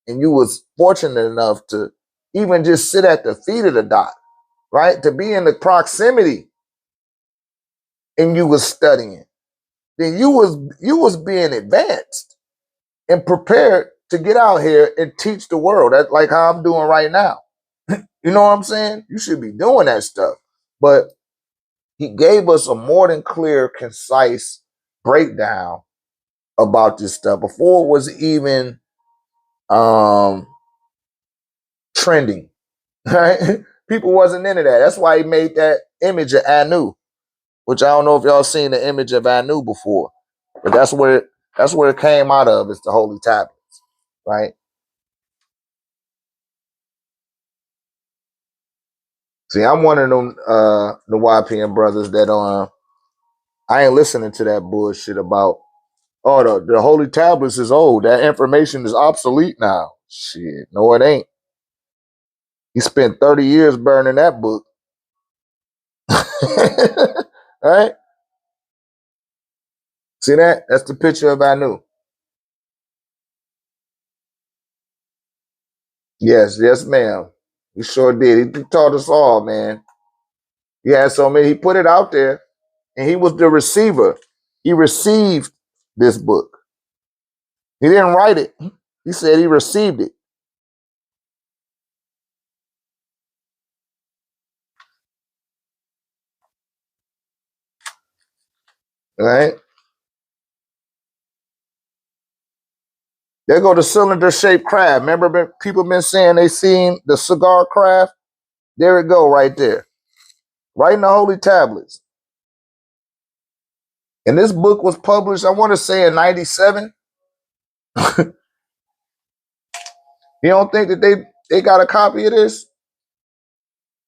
and you was fortunate enough to even just sit at the feet of the doc, right? To be in the proximity and you was studying, then you was being advanced and prepared to get out here and teach the world. That's like how I'm doing right now. You know what I'm saying? You should be doing that stuff. But he gave us a more than clear, concise breakdown about this stuff before it was even trending. Right? People wasn't into that. That's why he made that image of Anu, which I don't know if y'all seen the image of Anu before, but that's where it came out of. It's the holy tablets, right? See, I'm one of them the YPN brothers that I ain't listening to that bullshit about the holy tablets is old. That information is obsolete now. Shit, no, it ain't. He spent 30 years burning that book. Right? See that? That's the picture of Anu. Yes, yes, ma'am. He sure did. He taught us all, man. He had so many. He put it out there, and he was the receiver. He received this book. He didn't write it. He said he received it. Right? There go the cylinder-shaped crab. Remember, people been saying they seen the cigar crab? There it go, right there, right in the holy tablets. And this book was published, I want to say, in '97. You don't think that they got a copy of this?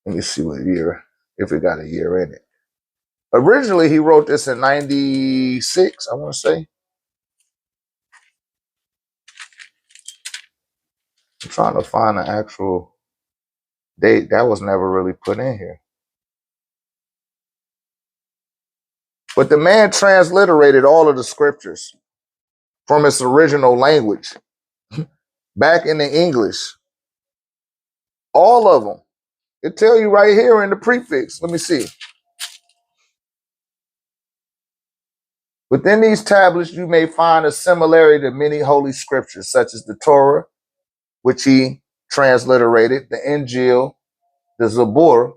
Let me see what year, if it got a year in it. Originally, he wrote this in '96, I want to say. I'm trying to find the actual date. That was never really put in here. But the man transliterated all of the scriptures from its original language back into English. All of them. It tell you right here in the prefix. Let me see. Within these tablets, you may find a similarity to many holy scriptures, such as the Torah, which he transliterated, the Injil, the Zabur,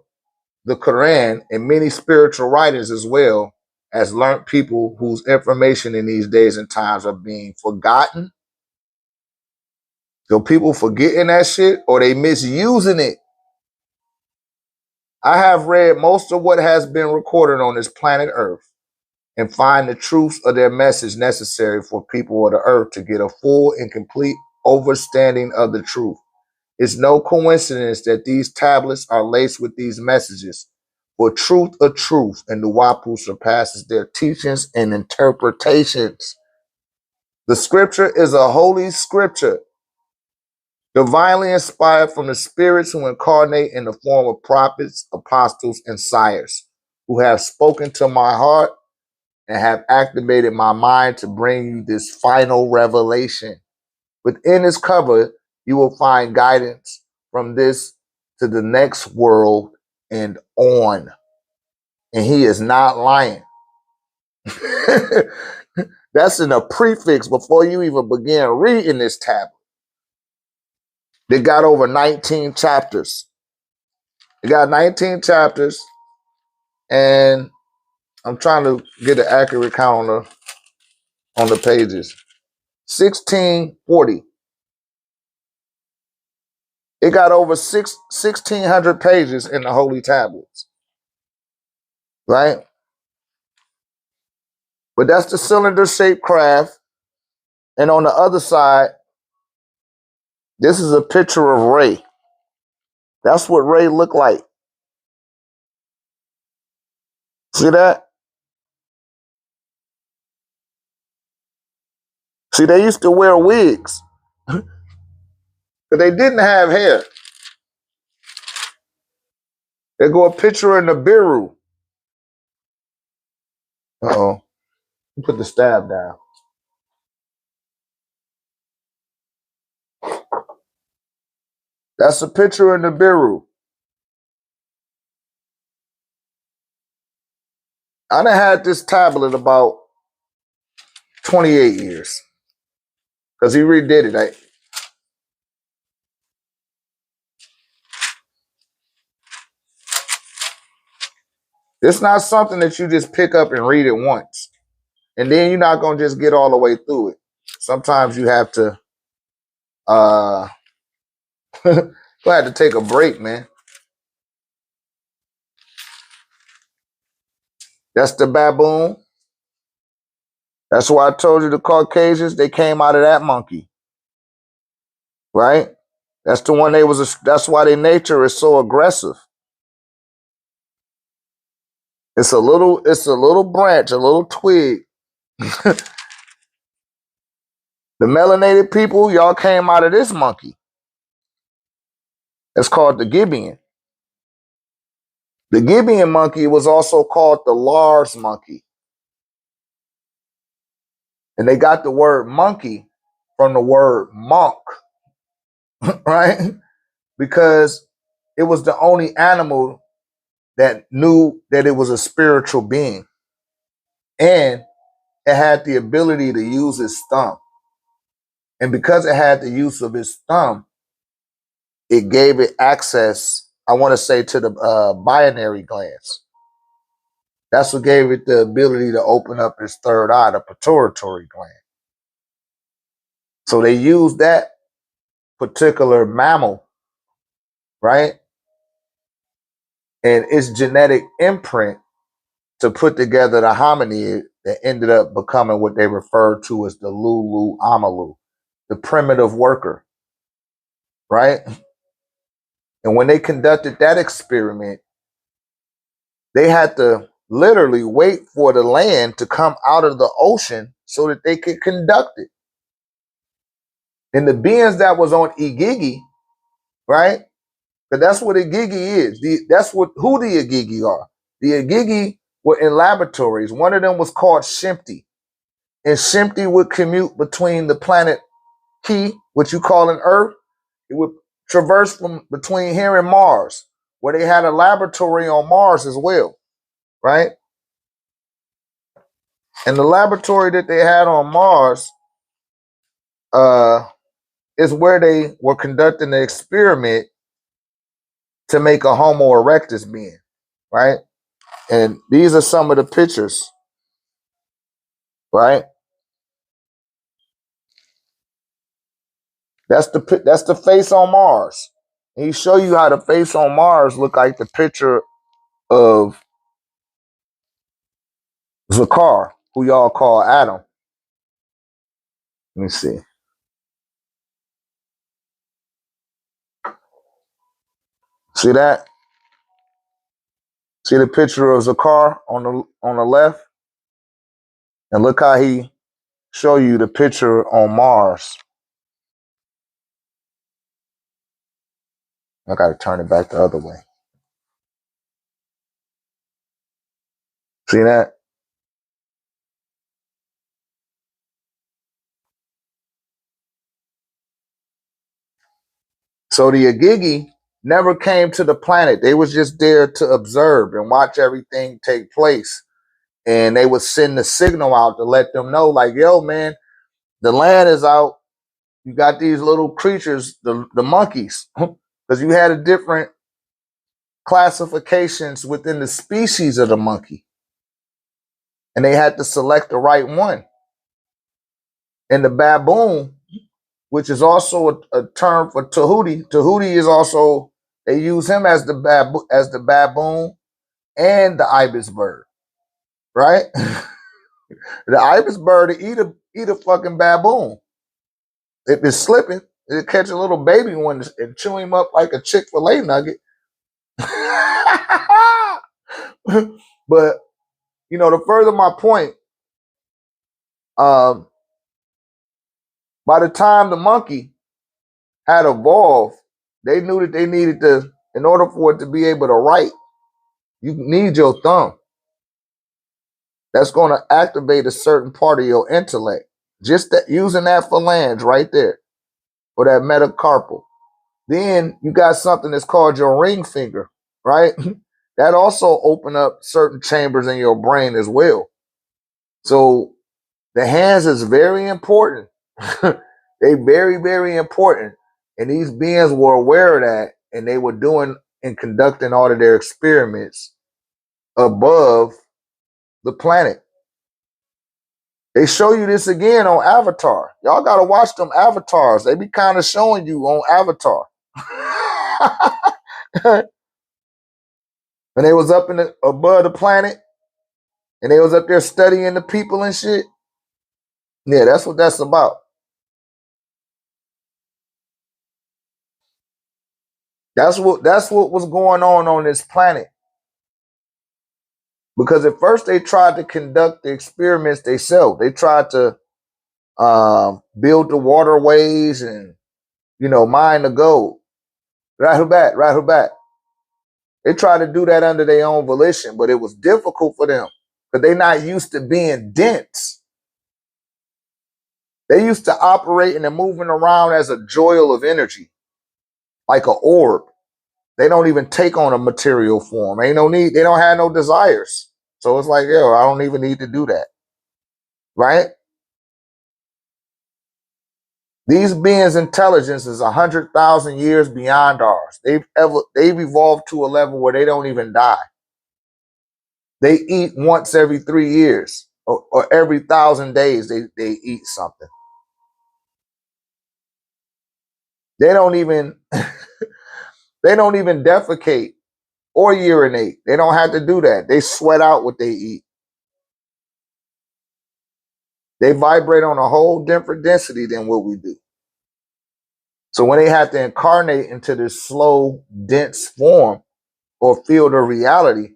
the Quran, and many spiritual writings as well as learned people whose information in these days and times are being forgotten. So people forgetting that shit or they misusing it. I have read most of what has been recorded on this planet Earth and find the truths of their message necessary for people of the earth to get a full and complete understanding of the truth. It's no coincidence that these tablets are laced with these messages. For truth of truth, and the Wapu surpasses their teachings and interpretations. The scripture is a holy scripture, divinely inspired from the spirits who incarnate in the form of prophets, apostles, and sires, who have spoken to my heart and have activated my mind to bring you this final revelation. Within this cover, you will find guidance from this to the next world and on. And he is not lying. That's in a prefix before you even begin reading this tablet. They got over 19 chapters. They got 19 chapters, and I'm trying to get an accurate count on the pages. 1640. It got over 1,600 pages in the holy tablets, right? But that's the cylinder-shaped craft. And on the other side, this is a picture of Ray. That's what Ray looked like. See that? See, they used to wear wigs, but they didn't have hair. They go a picture in the Biru. Uh-oh. Put the stab down. That's a picture in the Biru. I done had this tablet about 28 years because he redid it. It's not something that you just pick up and read it once. And then you're not going to just get all the way through it. Sometimes you have to go have to take a break, man. That's the baboon. That's why I told you the Caucasians, they came out of that monkey, right? That's the one that's why their nature is so aggressive. It's a little branch, a little twig. The melanated people, y'all came out of this monkey. It's called the Gibeon. The Gibeon monkey was also called the Lars monkey. And they got the word monkey from the word monk, right? Because it was the only animal that knew that it was a spiritual being. And it had the ability to use its thumb. And because it had the use of its thumb, it gave it access, I want to say, to the binary glands. That's what gave it the ability to open up its third eye, the pituitary gland. So they used that particular mammal, right? And its genetic imprint to put together the hominid that ended up becoming what they referred to as the Lulu Amalu, the primitive worker, right? And when they conducted that experiment, they had to literally wait for the land to come out of the ocean so that they could conduct it. And the beings that was on Igigi, right? Because that's what Igigi is. That's who the Igigi are. The Igigi were in laboratories. One of them was called Shempty. And Shempty would commute between the planet Key, which you call an Earth. It would traverse from between here and Mars, where they had a laboratory on Mars as well, right? And the laboratory that they had on Mars is where they were conducting the experiment to make a Homo erectus being, right? And these are some of the pictures, right? That's the face on Mars. And he show you how the face on Mars look like the picture of Zakar, who y'all call Adam. Let me see. See that? See the picture of Zakar on the left? And look how he show you the picture on Mars. I gotta turn it back the other way. See that? So the Agigi never came to the planet. They was just there to observe and watch everything take place. And they would send the signal out to let them know, like, yo, man, the land is out. You got these little creatures, the monkeys, because you had a different classifications within the species of the monkey. And they had to select the right one. And the baboon, which is also a term for Tahuti. Tahuti is also, they use him as the baboon and the ibis bird, right? The ibis bird eat a fucking baboon. If it's slipping, it'll catch a little baby one and chew him up like a Chick-fil-A nugget. But to further my point, by the time the monkey had evolved, they knew that they needed to, in order for it to be able to write, you need your thumb. That's going to activate a certain part of your intellect. Just that, using that phalange right there, or that metacarpal. Then you got something that's called your ring finger, right? That also open up certain chambers in your brain as well. So the hands is very important. They very, very important. And these beings were aware of that, and they were doing and conducting all of their experiments above the planet. They show you this again on Avatar. Y'all got to watch them avatars. They be kind of showing you on Avatar. And they was up above the planet, and they was up there studying the people and shit. Yeah, that's what that's about. That's what was going on this planet. Because at first they tried to conduct the experiments themselves. They tried to build the waterways and mine the gold. Right back. They tried to do that under their own volition, but it was difficult for them because they're not used to being dense. They used to operating and moving around as a joil of energy, like an orb. They don't even take on a material form. Ain't no need. They don't have no desires. So it's like, yo, I don't even need to do that. Right? These beings' intelligence is 100,000 years beyond ours. They've evolved to a level where they don't even die. They eat once every 3 years or every 1,000 days. They eat something. They don't even they don't even defecate or urinate. They don't have to do that. They sweat out what they eat. They vibrate on a whole different density than what we do. So when they have to incarnate into this slow, dense form or field of reality,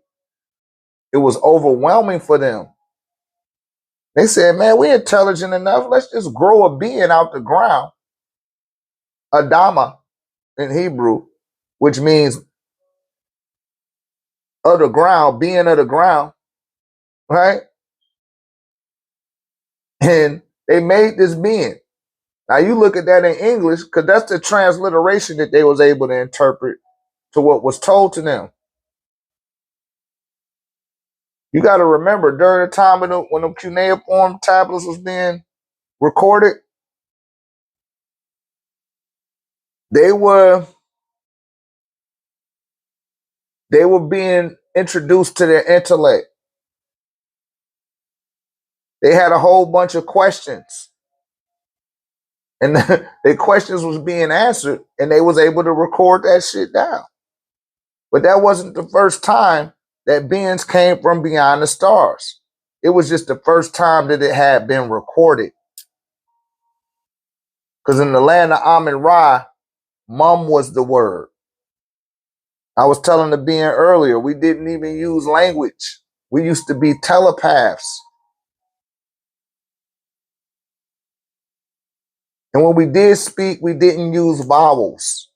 it was overwhelming for them. They said, man, we're intelligent enough. Let's just grow a being out the ground. Adama in Hebrew, which means of the ground, being of the ground, right? And they made this being. Now you look at that in English, because that's the transliteration that they was able to interpret to what was told to them. You got to remember, during the time when the cuneiform tablets was being recorded, they were being introduced to their intellect. They had a whole bunch of questions, and their questions was being answered, and they was able to record that shit down. But that wasn't the first time that beings came from beyond the stars. It was just the first time that it had been recorded. Because in the land of Amun Ra, mum was the word. I was telling the being earlier, we didn't even use language. We used to be telepaths. And when we did speak, we didn't use vowels.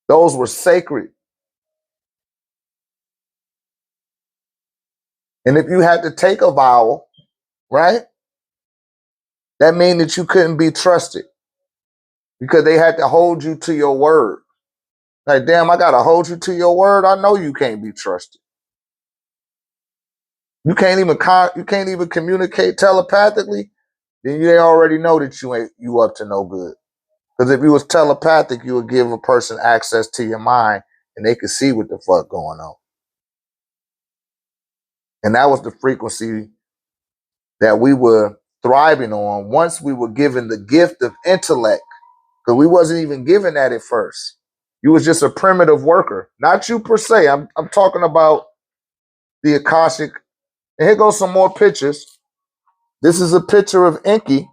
Those were sacred. And if you had to take a vowel, right, that means that you couldn't be trusted because they had to hold you to your word. Like, damn, I got to hold you to your word. I know you can't be trusted. You can't even communicate telepathically. Then they already know that you up to no good. Because if you was telepathic, you would give a person access to your mind and they could see what the fuck going on. And that was the frequency that we were thriving on once we were given the gift of intellect. Because we wasn't even given that at first. You was just a primitive worker. Not you per se. I'm talking about the Akashic. And here goes some more pictures. This is a picture of Enki.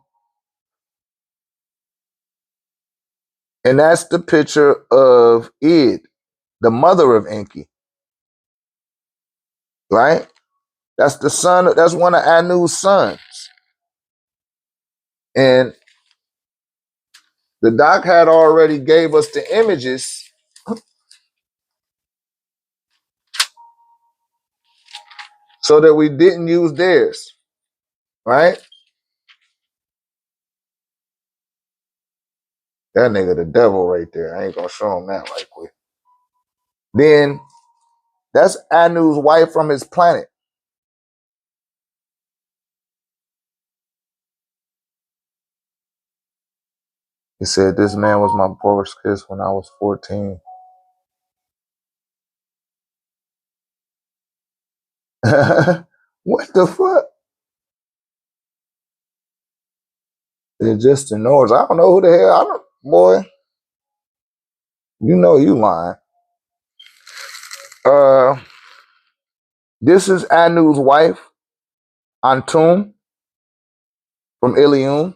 And that's the picture of Id, the mother of Enki. Right? That's the son. That's one of Anu's sons. And the doc had already gave us the images so that we didn't use theirs. Right? That nigga the devil right there. I ain't gonna show him that right quick. Then that's Anu's wife from his planet. He said, this man was my first kiss when I was 14. What the fuck? They're just the noise. I don't know who the hell. I don't, boy. You know you lying. This is Anu's wife, Antum, from Ilium.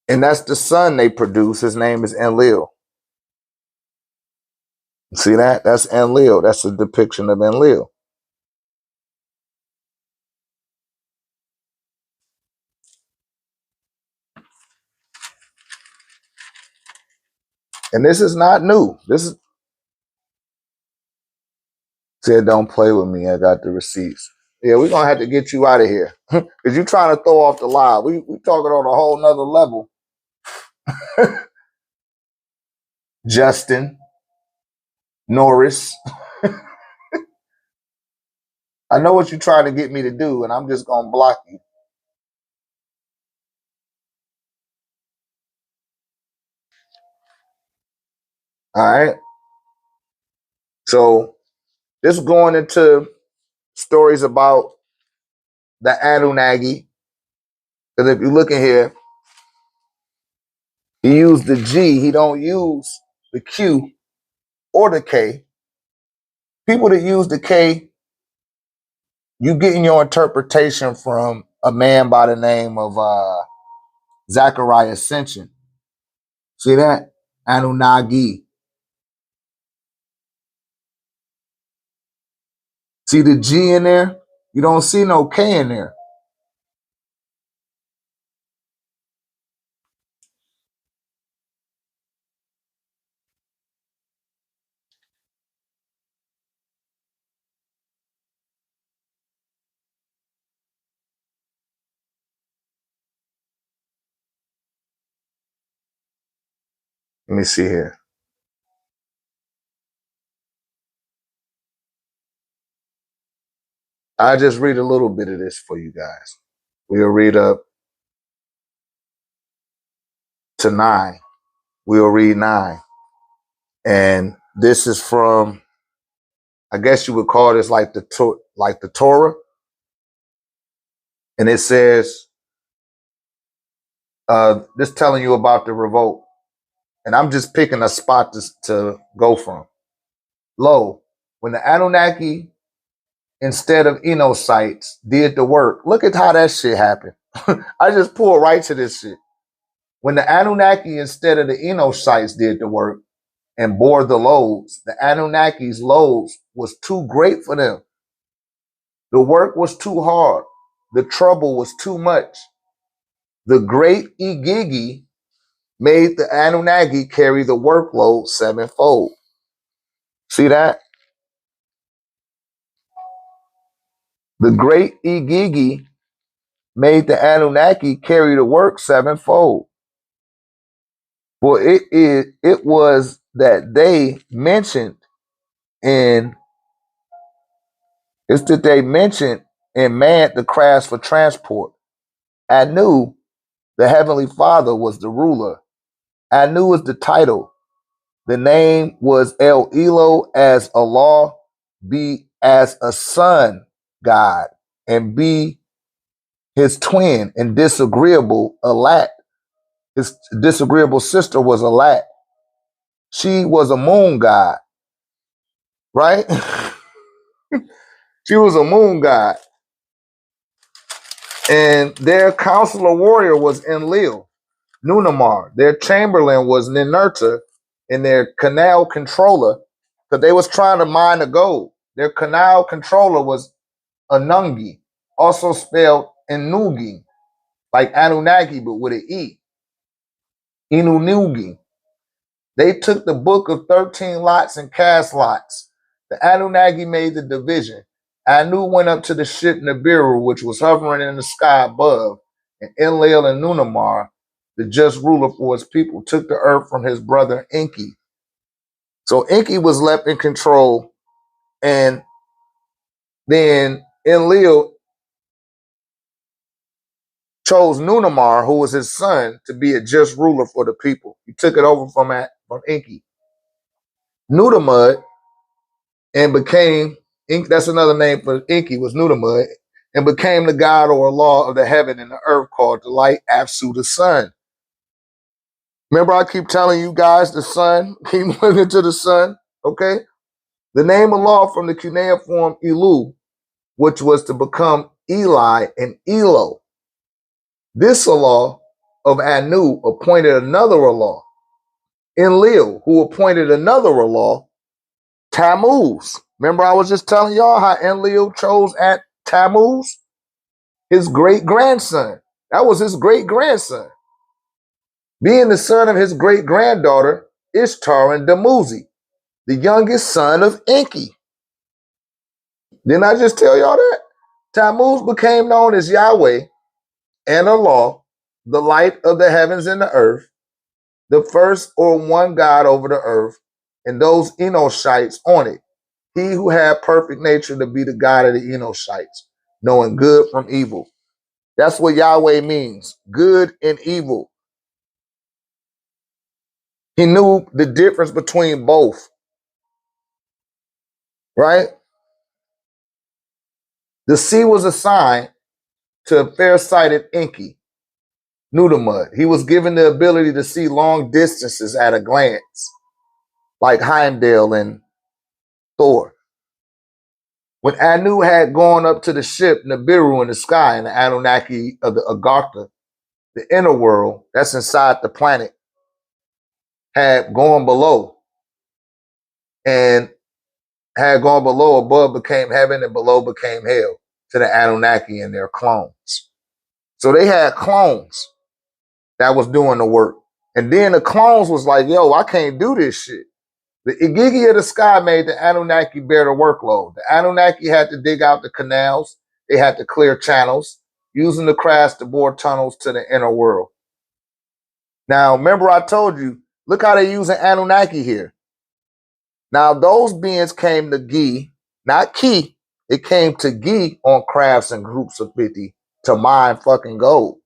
And that's the son they produce. His name is Enlil. See that? That's Enlil. That's a depiction of Enlil. And this is not new. This is said, don't play with me. I got the receipts. Yeah, we're gonna have to get you out of here. Because you're trying to throw off the lie. We talking on a whole nother level. Justin, Norris. I know what you're trying to get me to do, and I'm just gonna block you. All right. So this is going into stories about the Anunnaki. Because if you look in here, he used the G. He don't use the Q or the K. People that use the K, you getting your interpretation from a man by the name of Zachariah Ascension. See that? Anunnaki. See the G in there? You don't see no K in there. Let me see here. I just read a little bit of this for you guys. We'll read up to 9. We'll read 9. And this is from, I guess you would call this like the Torah. And it says, this telling you about the revolt. And I'm just picking a spot to go from. Lo, when the Anunnaki, instead of Enosites, did the work. Look at how that shit happened. I just pulled right to this shit. When the Anunnaki, instead of the Enosites, did the work and bore the loads, the Anunnaki's loads was too great for them. The work was too hard. The trouble was too much. The great Igigi made the Anunnaki carry the workload sevenfold. See that? The great Igigi made the Anunnaki carry the work sevenfold. For it was that they mentioned in man the crafts for transport. Anu, the heavenly father, was the ruler. Anu is the title. The name was El Elo, as Allah, be as a son God, and be his twin, and disagreeable Alat. His disagreeable sister was Alat. She was a moon god, right? She was a moon god. And their counselor warrior was Enlil, Nunamar. Their chamberlain was Ninurta, and their canal controller, because they was trying to mine the gold. Their canal controller was Anungi, also spelled Inugi, like Anunnaki, but with an E. Inunugi. They took the book of 13 lots and cast lots. The Anunnaki made the division. Anu went up to the ship Nibiru, which was hovering in the sky above, and Enlil and Nunamar, the just ruler for his people, took the earth from his brother Enki. So Enki was left in control, and then Enlil chose Nunamar, who was his son, to be a just ruler for the people. He took it over from Enki. Nutamud and became, that's another name for Enki, was Nutamud, and became the god or law of the heaven and the earth, called the light, Apsu, the sun. Remember, I keep telling you guys the sun, keep looking to the sun. Okay? The name Allah from the cuneiform Elu, which was to become Eli and Elo. This Allah of Anu appointed another Allah, Enlil, who appointed another Allah, Tammuz. Remember I was just telling y'all how Enlil chose at Tammuz? His great-grandson. That was his great-grandson. Being the son of his great-granddaughter, Ishtar and Damuzi, the youngest son of Enki. Didn't I just tell y'all that? Tammuz became known as Yahweh and Allah, the light of the heavens and the earth, the first or one God over the earth, and those Enoshites on it. He who had perfect nature to be the God of the Enoshites, knowing good from evil. That's what Yahweh means, good and evil. He knew the difference between both, right? The sea was assigned to a fair-sighted Enki, Nudimmud. He was given the ability to see long distances at a glance, like Heimdall and Thor. When Anu had gone up to the ship Nibiru in the sky, and the Anunnaki of the Agartha, the inner world that's inside the planet, had gone below, and had gone below, above became heaven, and below became hell, to the Anunnaki and their clones. So they had clones that was doing the work. And then the clones was like, yo, I can't do this shit. The Igigi of the sky made the Anunnaki bear the workload. The Anunnaki had to dig out the canals. They had to clear channels, using the crafts to bore tunnels to the inner world. Now, remember I told you, look how they using Anunnaki here. Now, those beings came to Gi, not Ki. It came to Gi on crafts and groups of 50 to mine fucking gold.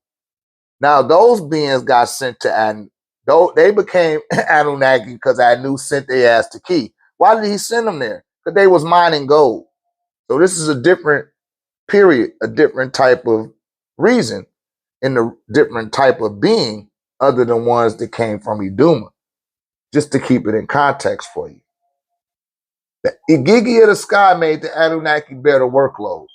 Now, those beings got sent to Anu. They became Anunnaki because Anu sent their ass to Ki. Why did he send them there? Because they was mining gold. So this is a different period, a different type of reason, and a different type of being other than ones that came from Iduma. Just to keep it in context for you. The Igigi of the sky made the Anunnaki bear the workload.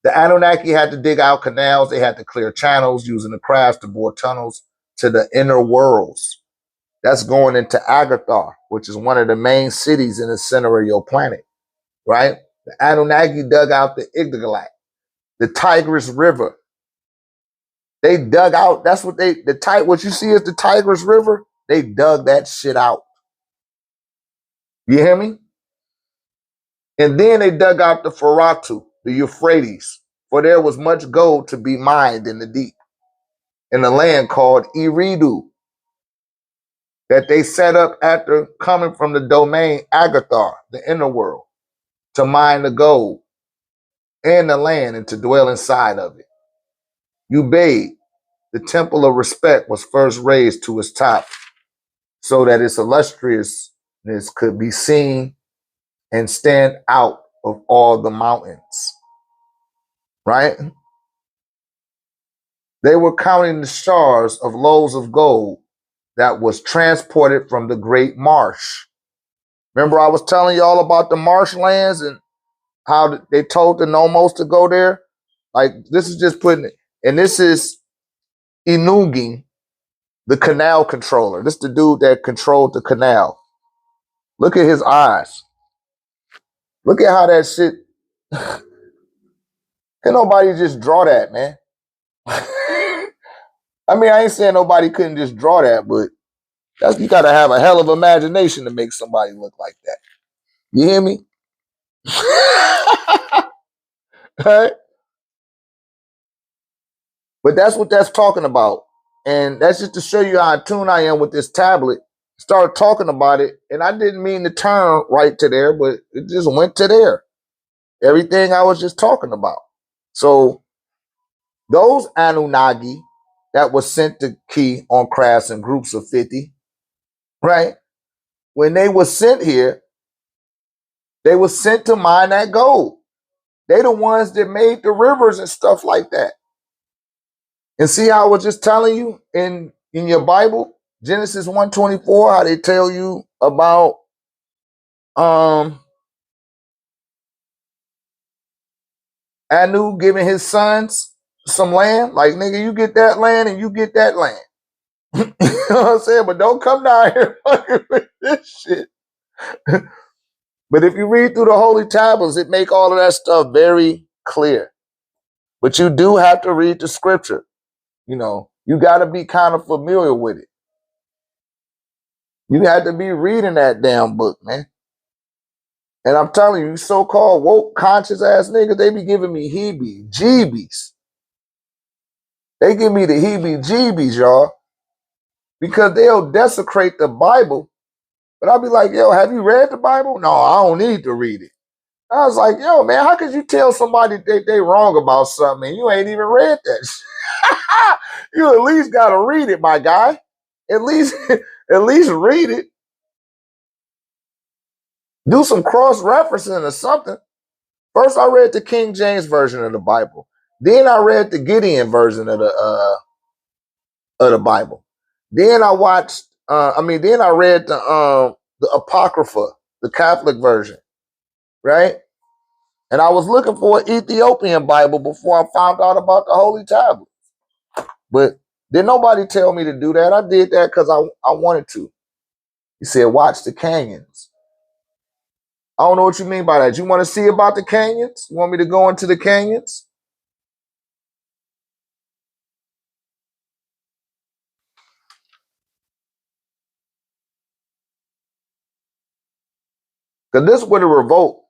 The Anunnaki had to dig out canals. They had to clear channels using the crafts to bore tunnels to the inner worlds. That's going into Agathar, which is one of the main cities in the center of your planet, right? The Anunnaki dug out the Igdalat, the Tigris River. They dug out, that's what what you see is the Tigris River, they dug that shit out. You hear me? And then they dug out the Feratu, the Euphrates, for there was much gold to be mined in the deep, in the land called Eridu, that they set up after coming from the domain Agathar, the inner world, to mine the gold and the land and to dwell inside of it. Ubaid, the temple of respect, was first raised to its top so that its illustriousness could be seen and stand out of all the mountains, right? They were counting the shards of loaves of gold that was transported from the great marsh. Remember I was telling y'all about the marshlands and how they told the Nomos to go there? Like, this is just putting it, and this is Inugin, the canal controller. This is the dude that controlled the canal. Look at his eyes. Look at how that shit, can nobody just draw that, man? I mean, I ain't saying nobody couldn't just draw that, but you gotta have a hell of imagination to make somebody look like that. You hear me? Right? But that's what that's talking about. And that's just to show you how attuned I am with this tablet. Started talking about it, and I didn't mean to turn right to there, but it just went to there. Everything I was just talking about. So those Anunnaki that was sent to Ki on crafts in groups of 50, right? When they were sent here, they were sent to mine that gold. They the ones that made the rivers and stuff like that. And see how I was just telling you in your Bible, Genesis 1:24, how they tell you about Anu giving his sons some land. Like, nigga, you get that land and you get that land. You know what I'm saying? But don't come down here fucking with this shit. But if you read through the holy tablets, it make all of that stuff very clear. But you do have to read the scripture. You know, you got to be kind of familiar with it. You had to be reading that damn book, man. And I'm telling you, so-called woke, conscious ass niggas, they be giving me heebie-jeebies. They give me the heebie-jeebies, y'all, because they'll desecrate the Bible. But I'll be like, yo, have you read the Bible? No, I don't need to read it. I was like, yo, man, how could you tell somebody they wrong about something and you ain't even read that? You at least got to read it, my guy. At least read it. Do some cross-referencing or something. First, I read the King James version of the Bible. Then I read the Gideon version of the Bible. Then I watched. Then I read the Apocrypha, the Catholic version, right? And I was looking for an Ethiopian Bible before I found out about the Holy Tablet. But did nobody tell me to do that? I did that because I wanted to. He said, watch the canyons. I don't know what you mean by that. You want to see about the canyons? You want me to go into the canyons? Because this is where the revolt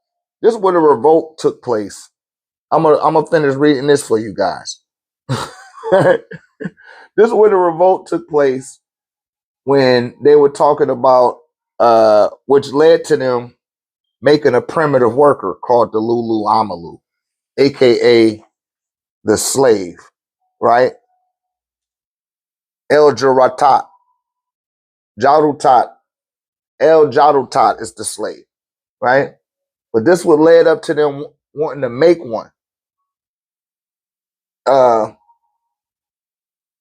took place. I'm gonna finish reading this for you guys. This is where the revolt took place when they were talking about which led to them making a primitive worker called the Lulu Amalu, aka the slave, right? El Jarutat. Jarutat. El Jarutat is the slave, right? But this would led up to them wanting to make one.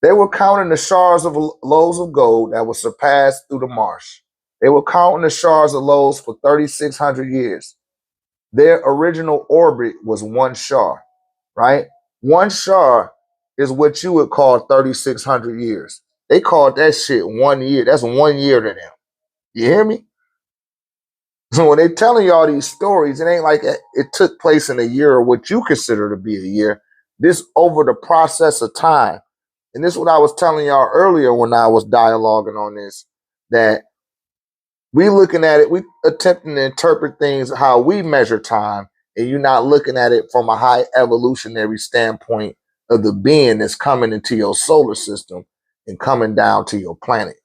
They were counting the shards of loaves of gold that were surpassed through the marsh. They were counting the shards of loaves for 3,600 years. Their original orbit was one shar, right? One shar is what you would call 3,600 years. They called that shit 1 year. That's 1 year to them. You hear me? So when they telling y'all these stories, it ain't like it took place in a year or what you consider to be a year. This over the process of time. And this is what I was telling y'all earlier when I was dialoguing on this, that we looking at it, we attempting to interpret things how we measure time, and you're not looking at it from a high evolutionary standpoint of the being that's coming into your solar system and coming down to your planet.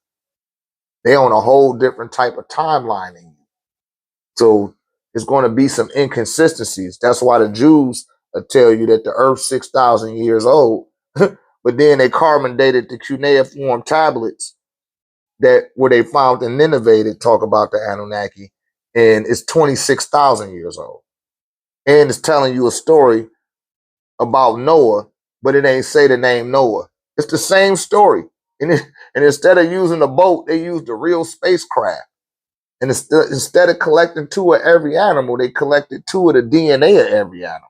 They on a whole different type of timeline in you. So it's going to be some inconsistencies. That's why the Jews tell you that the Earth's 6,000 years old, but then they carbon dated the cuneiform tablets that where they found in Nineveh that talk about the Anunnaki, and it's 26,000 years old. And it's telling you a story about Noah, but it ain't say the name Noah. It's the same story. And instead of using a boat, they used a real spacecraft. And instead of collecting 2 of every animal, they collected 2 of the DNA of every animal.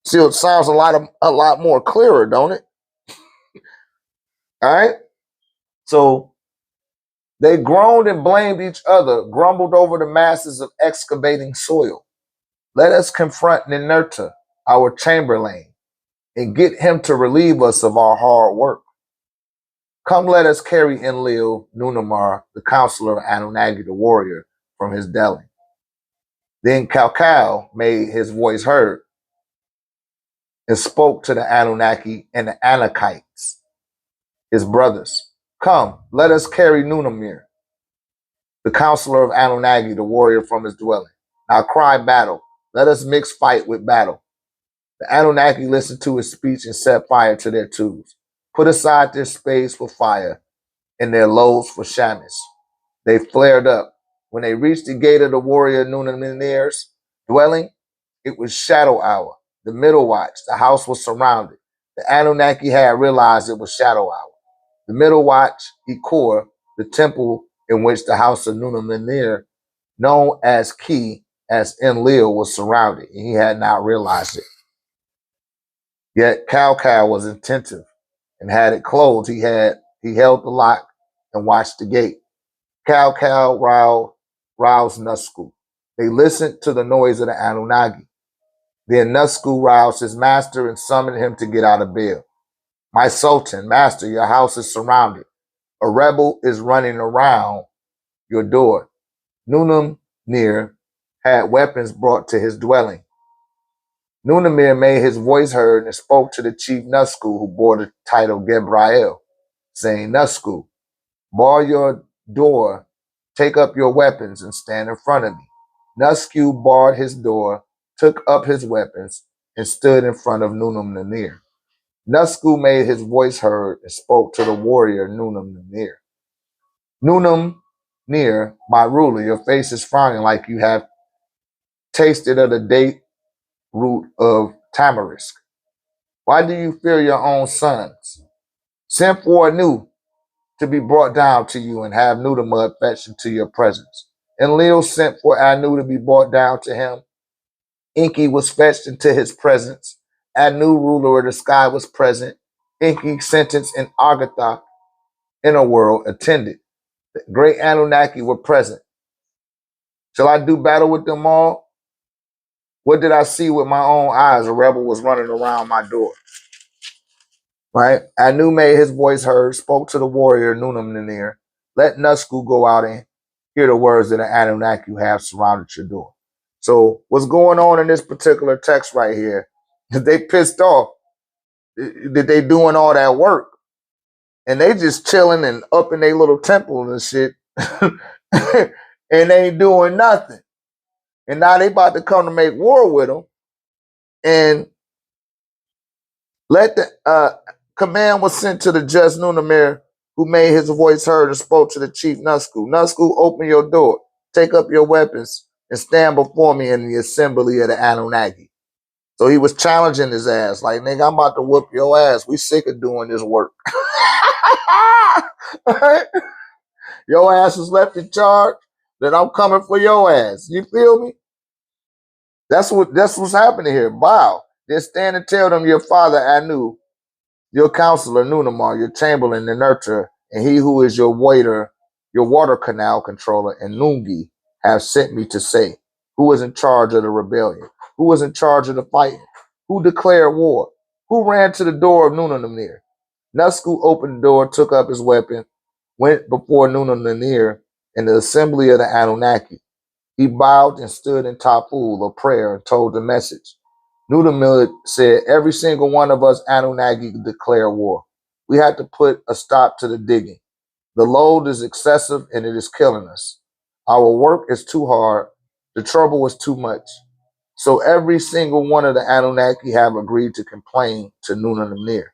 See, it sounds a lot more clearer, don't it? All right. So they groaned and blamed each other, grumbled over the masses of excavating soil. Let us confront NunpTah, our chamberlain, and get him to relieve us of our hard work. Come, let us carry Enlil Nunamar, the counselor of Anunnaki, the warrior, from his dwelling. Then Kalkal made his voice heard and spoke to the Anunnaki and the Anakites, his brothers. Come, let us carry Nunamir, the counselor of Anunnaki, the warrior, from his dwelling. Now cry battle. Let us mix fight with battle. The Anunnaki listened to his speech and set fire to their tubes. Put aside their spades for fire and their loaves for shamus. They flared up. When they reached the gate of the warrior Nunamir's dwelling, it was shadow hour, the middle watch. The house was surrounded. The Anunnaki had realized it was shadow hour. The middle watch, Ikor, the temple in which the house of Nunamir known as Ki, as Enlil was surrounded, and he had not realized it. Yet Cow was attentive and had it closed. He held the lock and watched the gate. Cow roused Nusku. They listened to the noise of the Anunnaki. Then Nusku roused his master and summoned him to get out of bed. My Sultan, master, your house is surrounded. A rebel is running around your door. Nunamir had weapons brought to his dwelling. Nunamir made his voice heard and spoke to the chief Nusku, who bore the title Gebrael, saying, Nusku, bar your door, take up your weapons, and stand in front of me. Nusku barred his door, took up his weapons, and stood in front of Nunamir. Nusku made his voice heard and spoke to the warrior Nunamir. Nunamir, my ruler, your face is frowning like you have tasted of the date root of tamarisk. Why do you fear your own sons? Send for Anu to be brought down to you and have Nutamud fetched into your presence. And Lil sent for Anu to be brought down to him. Enki was fetched into his presence. Anu, ruler of the sky, was present. Enki, sentenced in Agatha, inner world, attended. The great Anunnaki were present. Shall I do battle with them all? What did I see with my own eyes? A rebel was running around my door. Right? Anu made his voice heard, spoke to the warrior Nunamnir. Let Nusku go out and hear the words that the Anunnaki have surrounded your door. So what's going on in this particular text right here? They pissed off that they doing all that work. And they just chilling and up in their little temple and shit. And they ain't doing nothing. And now they about to come to make war with them. And let the command was sent to the just Nunamir, who made his voice heard and spoke to the chief Nusku. Nusku, open your door, take up your weapons, and stand before me in the assembly of the Anunnaki. So he was challenging his ass, like, nigga, I'm about to whoop your ass. We sick of doing this work. Right? Your ass is left in charge, then I'm coming for your ass. You feel me? That's what's happening here. Wow. Then stand and tell them your father Anu, your counselor Nunamar, your chamberlain the nurturer, and he who is your waiter, your water canal controller, and Nungi have sent me to say, who was in charge of the rebellion? Who was in charge of the fighting? Who declared war? Who ran to the door of Nunamir? Nusku opened the door, took up his weapon, went before Nunamir in the assembly of the Anunnaki. He bowed and stood in taful of prayer and told the message. Nunamir said, every single one of us Anunnaki declare war. We had to put a stop to the digging. The load is excessive and it is killing us. Our work is too hard. The trouble is too much. So every single one of the Anunnaki have agreed to complain to Nunamir.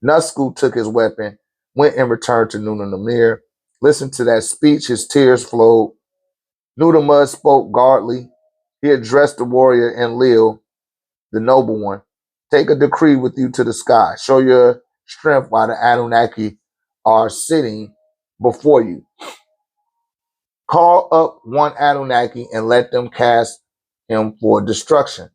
Nusku took his weapon, went and returned to Nunamir. Listened to that speech, his tears flowed. Nutamud spoke guardly. He addressed the warrior Enlil, the noble one. Take a decree with you to the sky. Show your strength while the Anunnaki are sitting before you. Call up one Anunnaki and let them cast him for destruction.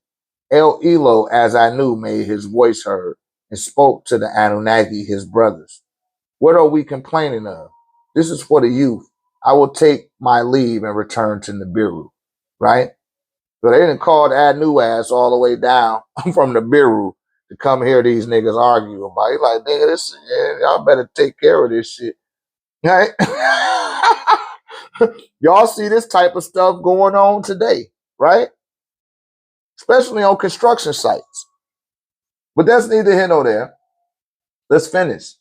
El Elo, as I knew, made his voice heard and spoke to the Anunnaki, his brothers. What are we complaining of? This is for the youth. I will take my leave and return to Nibiru. Right? So they didn't call Anu ass all the way down from Nibiru to come hear these niggas argue about it. Like, nigga, this, yeah, y'all better take care of this shit. Right? Y'all see this type of stuff going on today, right? Especially on construction sites. But that's neither here nor there. Let's finish.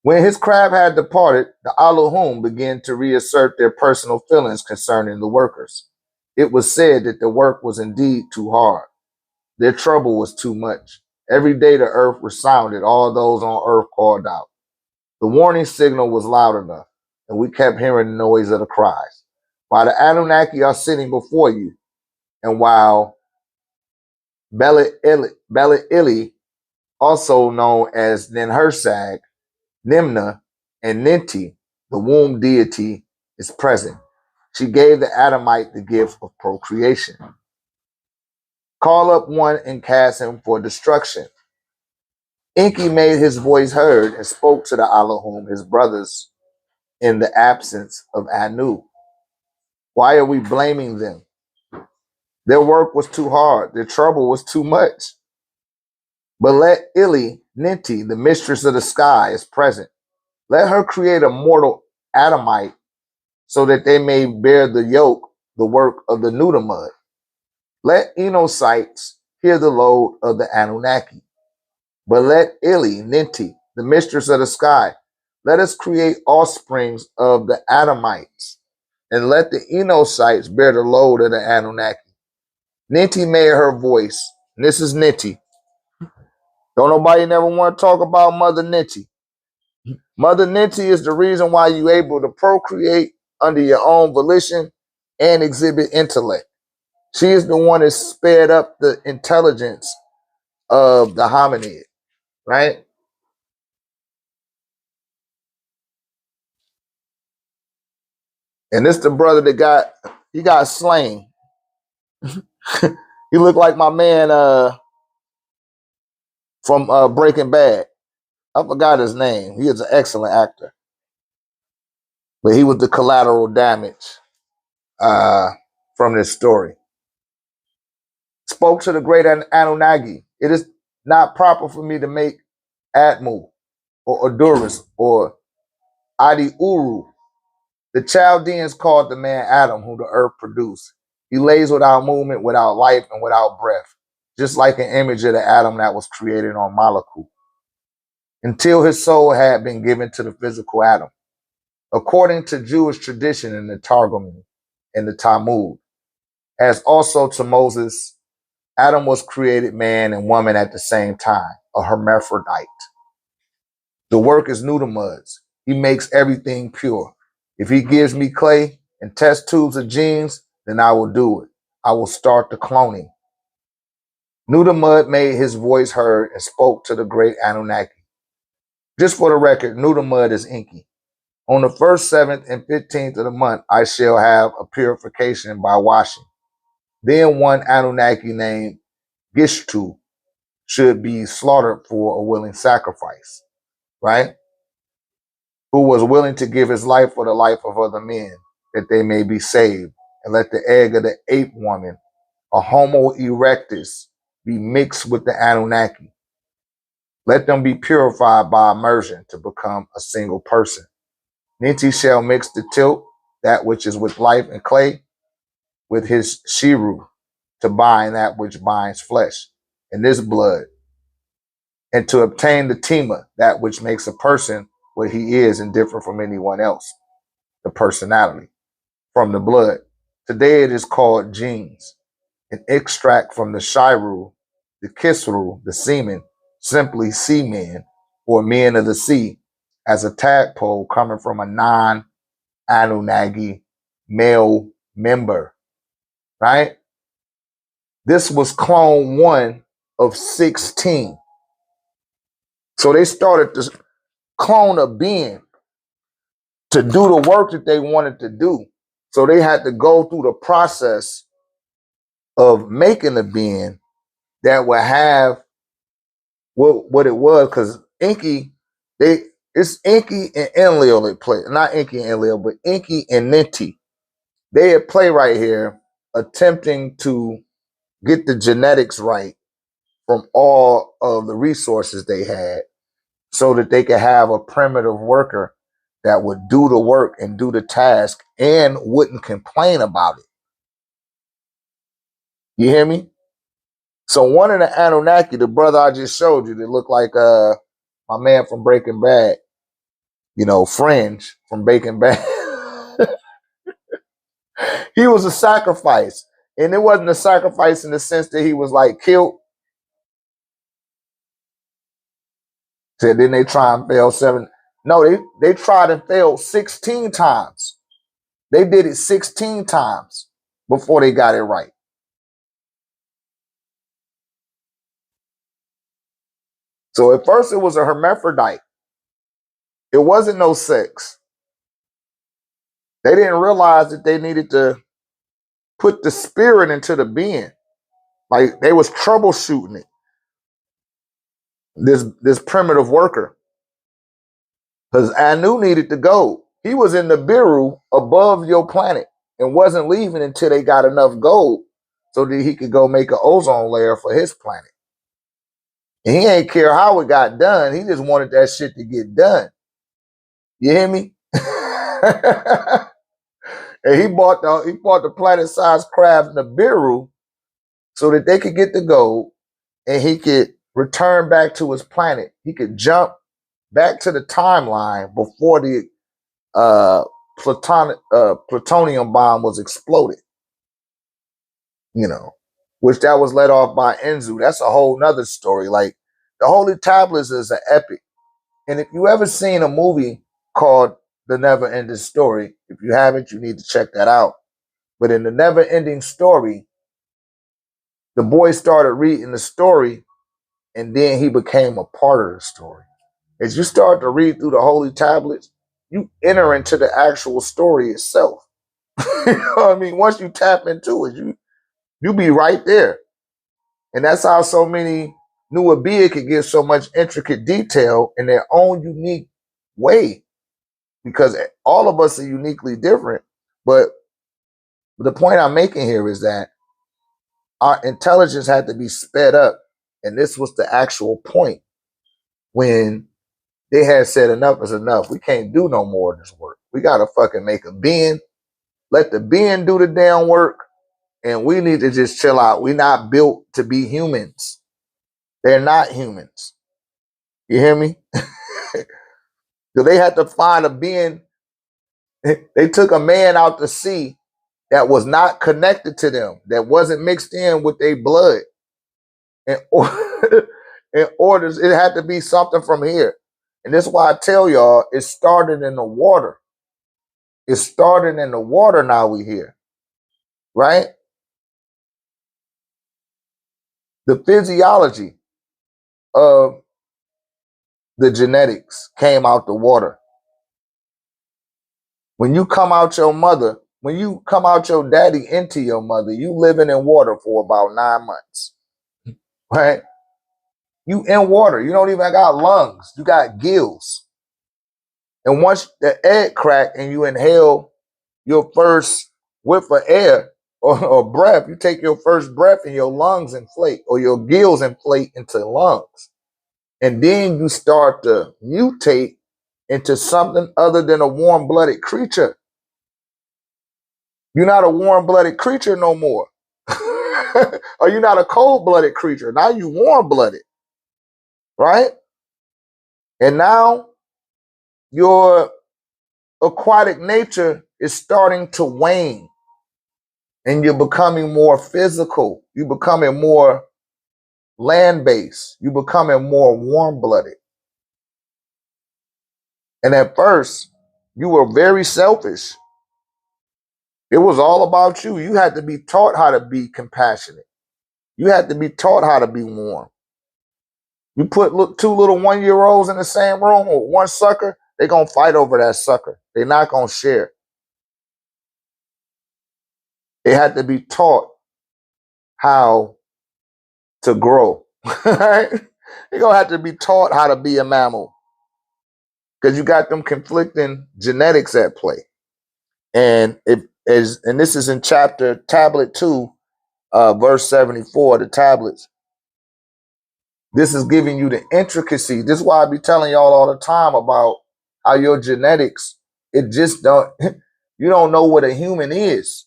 When his crab had departed, the Elohim began to reassert their personal feelings concerning the workers. It was said that the work was indeed too hard. Their trouble was too much. Every day the earth resounded. All those on earth called out. The warning signal was loud enough, and we kept hearing the noise of the cries. While the Anunnaki are sitting before you, and while Bela Ili, also known as Ninhursag, Nimna, and Ninti, the womb deity, is present. she gave the Adamite the gift of procreation. Call up one and cast him for destruction. Enki made his voice heard and spoke to the Allahum, his brothers, in the absence of Anu. Why are we blaming them? Their work was too hard. Their trouble was too much. But let Ili, Ninti, the mistress of the sky, is present. Let her create a mortal Adamite so that they may bear the yoke, the work of the Nutamud. Let Enosites hear the load of the Anunnaki. But let Ili, Ninti, the mistress of the sky, let us create offsprings of the Adamites, and let the Enosites bear the load of the Anunnaki. Ninti made her voice, and this is Ninti. Don't nobody never want to talk about Mother Ninti. Mother Ninti is the reason why you're able to procreate under your own volition and exhibit intellect. She is the one that sped up the intelligence of the hominid, right? And this the brother that got slain. He looked like my man from Breaking Bad. I forgot his name. He is an excellent actor. But he was the collateral damage from this story. Spoke to the great Anunnaki. It is not proper for me to make Atmu or Odurus or Adi Uru. The Chaldeans called the man Adam, who the earth produced. He lays without movement, without life, and without breath, just like an image of the Adam that was created on Malakut, until his soul had been given to the physical Adam. According to Jewish tradition in the Targum and the Talmud, as also to Moses, Adam was created man and woman at the same time, a hermaphrodite. The work is Nutamud's. He makes everything pure. If he gives me clay and test tubes of genes, then I will do it. I will start the cloning. Nutamud made his voice heard and spoke to the great Anunnaki. Just for the record, Nutamud is Enki. On the 1st, 7th, and 15th of the month, I shall have a purification by washing. Then one Anunnaki named Gishtu should be slaughtered for a willing sacrifice, right? Who was willing to give his life for the life of other men, that they may be saved. And let the egg of the ape woman, a Homo erectus, be mixed with the Anunnaki. Let them be purified by immersion to become a single person. Ninti shall mix the tilt, that which is with life and clay, with his shiru, to bind that which binds flesh, and this blood, and to obtain the tima, that which makes a person what he is and different from anyone else, the personality, from the blood. Today it is called genes, an extract from the shiru, the kisru, the semen, simply seamen, or men of the sea, as a tadpole coming from a non-Anunnaki male member, right? This was clone 1 of 16. So they started to clone a being to do the work that they wanted to do. So they had to go through the process of making a being that would have what it was, because Enki, it's Enki and Enlil that play, not Enki and Enlil, but Enki and Ninti. They had play right here, attempting to get the genetics right from all of the resources they had, so that they could have a primitive worker that would do the work and do the task and wouldn't complain about it. You hear me? So one of the Anunnaki, the brother I just showed you, that looked like my man from Breaking Bad, Fringe from Breaking Bad. He was a sacrifice. And it wasn't a sacrifice in the sense that he was like killed. So then they try and fail 7. No, they tried and failed 16 times. They did it 16 times before they got it right. So at first it was a hermaphrodite. It wasn't no sex. They didn't realize that they needed to put the spirit into the being. Like they was troubleshooting it. This primitive worker. Because Anu needed to go. He was in the Biru above your planet and wasn't leaving until they got enough gold so that he could go make an ozone layer for his planet. And he ain't care how it got done. He just wanted that shit to get done. You hear me? And he bought the planet-sized craft in the Biru so that they could get the gold and he could return back to his planet. He could jump back to the timeline before the plutonium bomb was exploded, which that was let off by Enzu. That's a whole nother story. Like the Holy Tablets is an epic. And if you ever seen a movie called The Never Ending Story, if you haven't, you need to check that out. But in The Never Ending Story, the boy started reading the story and then he became a part of the story. As you start to read through the Holy Tablets, you enter into the actual story itself. You know what I mean? Once you tap into it, you be right there. And that's how so many New Abia could give so much intricate detail in their own unique way. Because all of us are uniquely different. But the point I'm making here is that our intelligence had to be sped up. And this was the actual point when they had said enough is enough. We can't do no more of this work. We got to fucking make a being. Let the being do the damn work. And we need to just chill out. We're not built to be humans. They're not humans. You hear me? So they had to find a being. They took a man out to sea that was not connected to them, that wasn't mixed in with their blood. In orders, it had to be something from here. And this is why I tell y'all, it started in the water. It started in the water, now we here. Right? The physiology of the genetics came out the water. When you come out your mother, when you come out your daddy into your mother, you living in water for about 9 months. Right? You in water. You don't even got lungs. You got gills. And once the egg crack and you inhale your first whiff of air or breath, you take your first breath and your lungs inflate or your gills inflate into lungs. And then you start to mutate into something other than a warm-blooded creature. You're not a warm-blooded creature no more. Or you're not a cold-blooded creature. Now you warm-blooded. Right? And now your aquatic nature is starting to wane. And you're becoming more physical. You're becoming more land-based. You're becoming more warm-blooded. And at first, you were very selfish. It was all about you. You had to be taught how to be compassionate. You had to be taught how to be warm. You put two little 1-year-olds in the same room with one sucker, they're going to fight over that sucker. They're not going to share. They had to be taught how to grow. Right? They're going to have to be taught how to be a mammal. Because you got them conflicting genetics at play. And and this is in tablet 2, verse 74, the tablets. This is giving you the intricacy. This is why I be telling y'all all the time about how your genetics, it just don't, you don't know what a human is.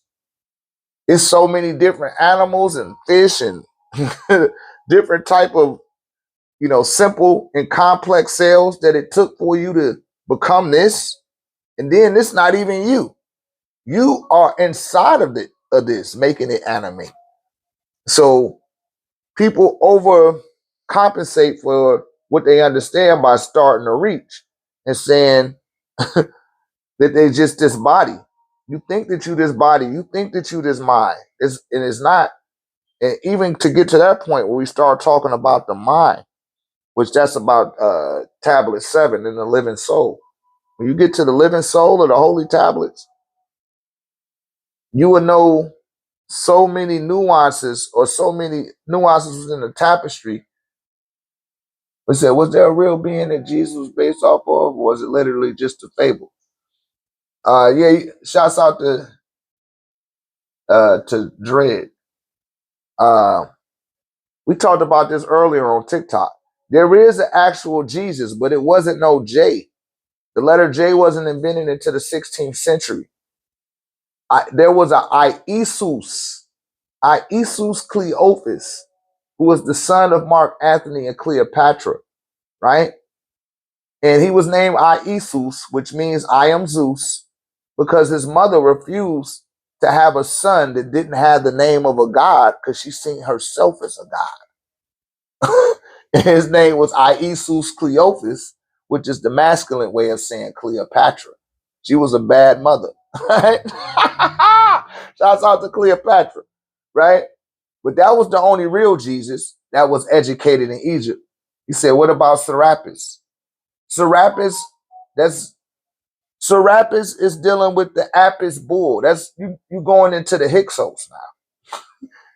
It's so many different animals and fish and different type of, simple and complex cells that it took for you to become this. And then this not even you. You are inside of this, making it animate. So people overcompensate for what they understand by starting to reach and saying that they're just this body. You think that you this body. You think that you this mind. And it's not. And even to get to that point where we start talking about the mind, which that's about tablet 7 in the living soul. When you get to the living soul of the holy tablets, you would know so many nuances, or so many nuances within the tapestry. We said, was there a real being that Jesus was based off of, or was it literally just a fable? Yeah, shouts out to Dread. Uh, we talked about this earlier on TikTok. There is an actual Jesus, but it wasn't no J. The letter J wasn't invented until the 16th century. There was a Iesus Cleophas, who was the son of Mark Antony and Cleopatra, right? And he was named Iesus, which means I am Zeus, because his mother refused to have a son that didn't have the name of a god, because she seen herself as a god. And his name was Iesus Cleophas, which is the masculine way of saying Cleopatra. She was a bad mother, right? Shouts out to Cleopatra, right? But that was the only real Jesus that was educated in Egypt. He said, what about Serapis? Serapis, Serapis is dealing with the Apis bull. That's you going into the Hyksos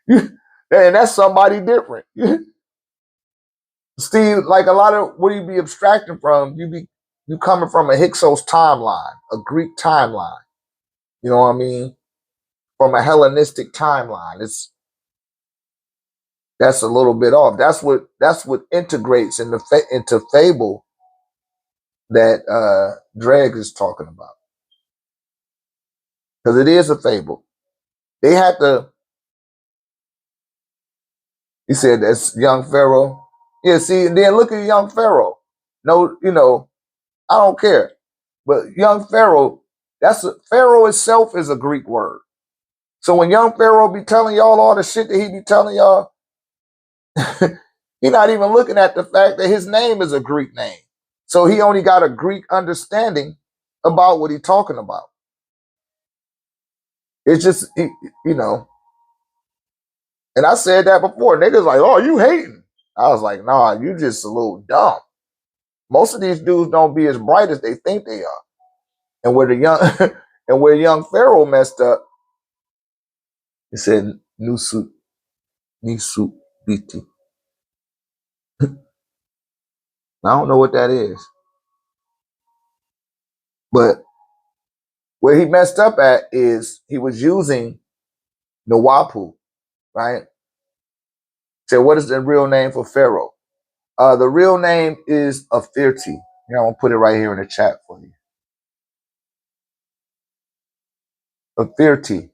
now. And that's somebody different. Steve, like a lot of what you be abstracting from, you coming from a Hyksos timeline, a Greek timeline. You know what I mean? From a Hellenistic timeline. That's a little bit off. That's what integrates into fable that Dreg is talking about. Because it is a fable. They had to, he said that's young Pharaoh. Yeah, see, and then look at young Pharaoh. No, I don't care. But young Pharaoh, Pharaoh itself is a Greek word. So when young Pharaoh be telling y'all all the shit that he be telling y'all, he's not even looking at the fact that his name is a Greek name. So he only got a Greek understanding about what he's talking about. It's just, and I said that before. Niggas like, oh, you hating. I was like, nah, you just a little dumb. Most of these dudes don't be as bright as they think they are. And where the young and where young Pharaoh messed up, he said, Nisu Biti. I don't know what that is. But where he messed up at is he was using Nawapu, right? So what is the real name for Pharaoh? The real name is Afirti. Yeah, I'm gonna put it right here in the chat for you. Afirti.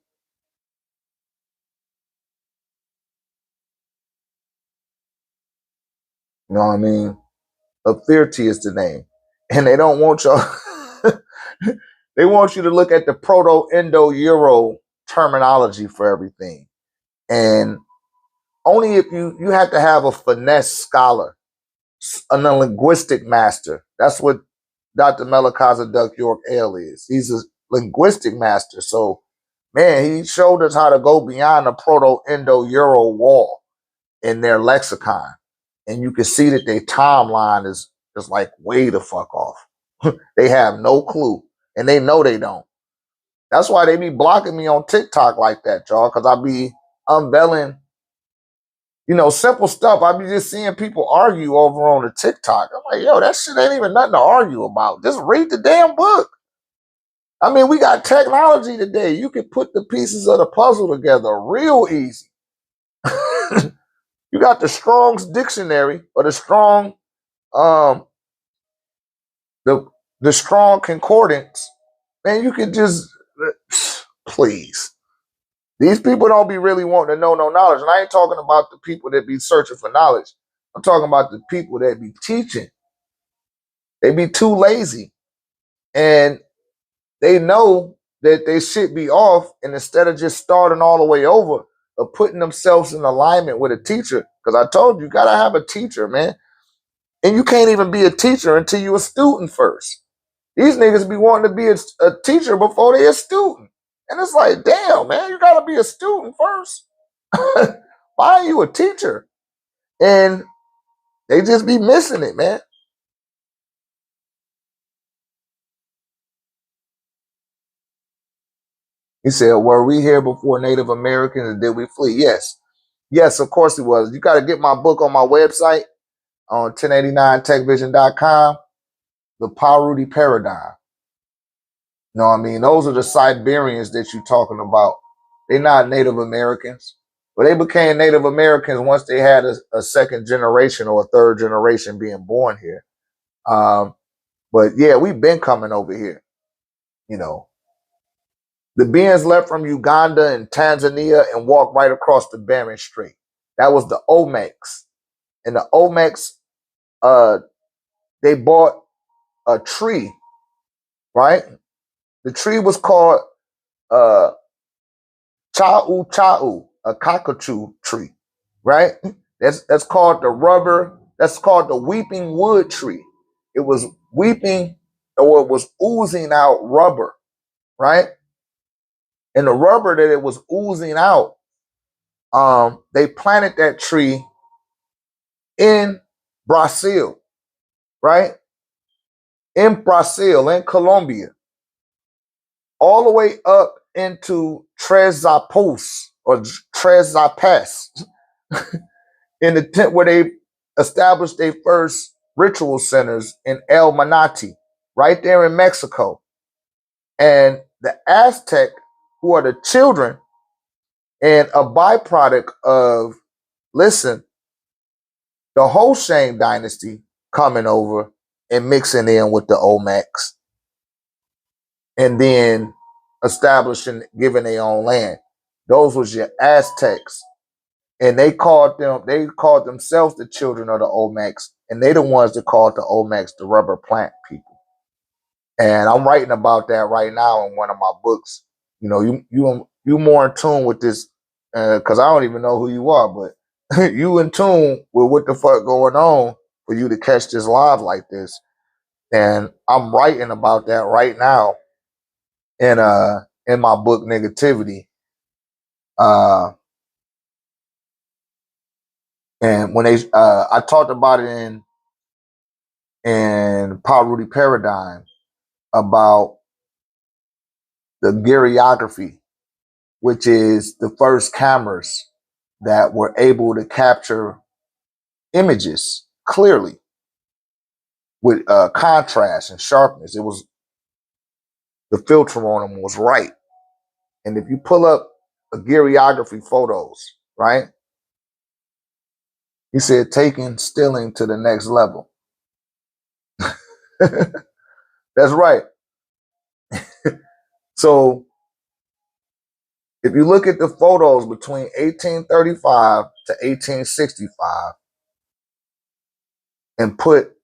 You know what I mean? Afirti is the name. And they don't want y'all they want you to look at the Proto-Indo-Euro terminology for everything. And only if you have to have a finesse scholar, a linguistic master. That's what Dr. Melikaza Duck York Ale is. He's a linguistic master. So, man, he showed us how to go beyond the Proto-Indo-Euro wall in their lexicon. And you can see that their timeline is like way the fuck off. They have no clue. And they know they don't. That's why they be blocking me on TikTok like that, y'all, because I be unveiling, simple stuff. I be just seeing people argue over on the TikTok. I'm like, yo, that shit ain't even nothing to argue about. Just read the damn book. I mean, we got technology today. You can put the pieces of the puzzle together real easy. You got the Strong's Dictionary, or the Strong, the Strong Concordance. Man, you could just, please. These people don't be really wanting to know no knowledge. And I ain't talking about the people that be searching for knowledge. I'm talking about the people that be teaching. They be too lazy. And they know that they should be off. And instead of just starting all the way over, or putting themselves in alignment with a teacher, because I told you, you got to have a teacher, man. And you can't even be a teacher until you're a student first. These niggas be wanting to be a teacher before they're a student. And it's like, damn, man, you got to be a student first. Why are you a teacher? And they just be missing it, man. He said, were we here before Native Americans and did we flee? Yes. Yes, of course he was. You got to get my book on my website on 1089techvision.com, The Paruti Paradigm. You know what I mean? Those are the Siberians that you're talking about. They're not Native Americans. But they became Native Americans once they had a second generation or a third generation being born here. But yeah, we've been coming over here. You know, the beings left from Uganda and Tanzania and walked right across the Bering Strait. That was the Olmecs. And the Olmecs, they bought a tree, right? The tree was called Chau Chau, a cockatoo tree, right? That's called the rubber. That's called the weeping wood tree. It was weeping, or it was oozing out rubber, right? And the rubber that it was oozing out, they planted that tree in Brazil, right? In Brazil, in Colombia, all the way up into Tres Zapos or Tres Zapes, in the tent where they established their first ritual centers in El Manati, right there in Mexico. And the Aztec, who are the children and a byproduct of, listen, the Hoshang dynasty coming over and mixing in with the Olmecs and then establishing, giving their own land. Those was your Aztecs. And they called themselves the children of the Olmecs, and they the ones that called the Olmecs the rubber plant people. And I'm writing about that right now in one of my books. You know, you more in tune with this, because I don't even know who you are, but you in tune with what the fuck going on for you to catch this live like this. And I'm writing about that right now in my book Negativity. And when I talked about it in Paruti Paradigm about the gyriography, which is the first cameras that were able to capture images clearly with contrast and sharpness. It was, the filter on them was right. And if you pull up a gyriography photos, right? He said taking stilling to the next level. That's right. So if you look at the photos between 1835 to 1865 and put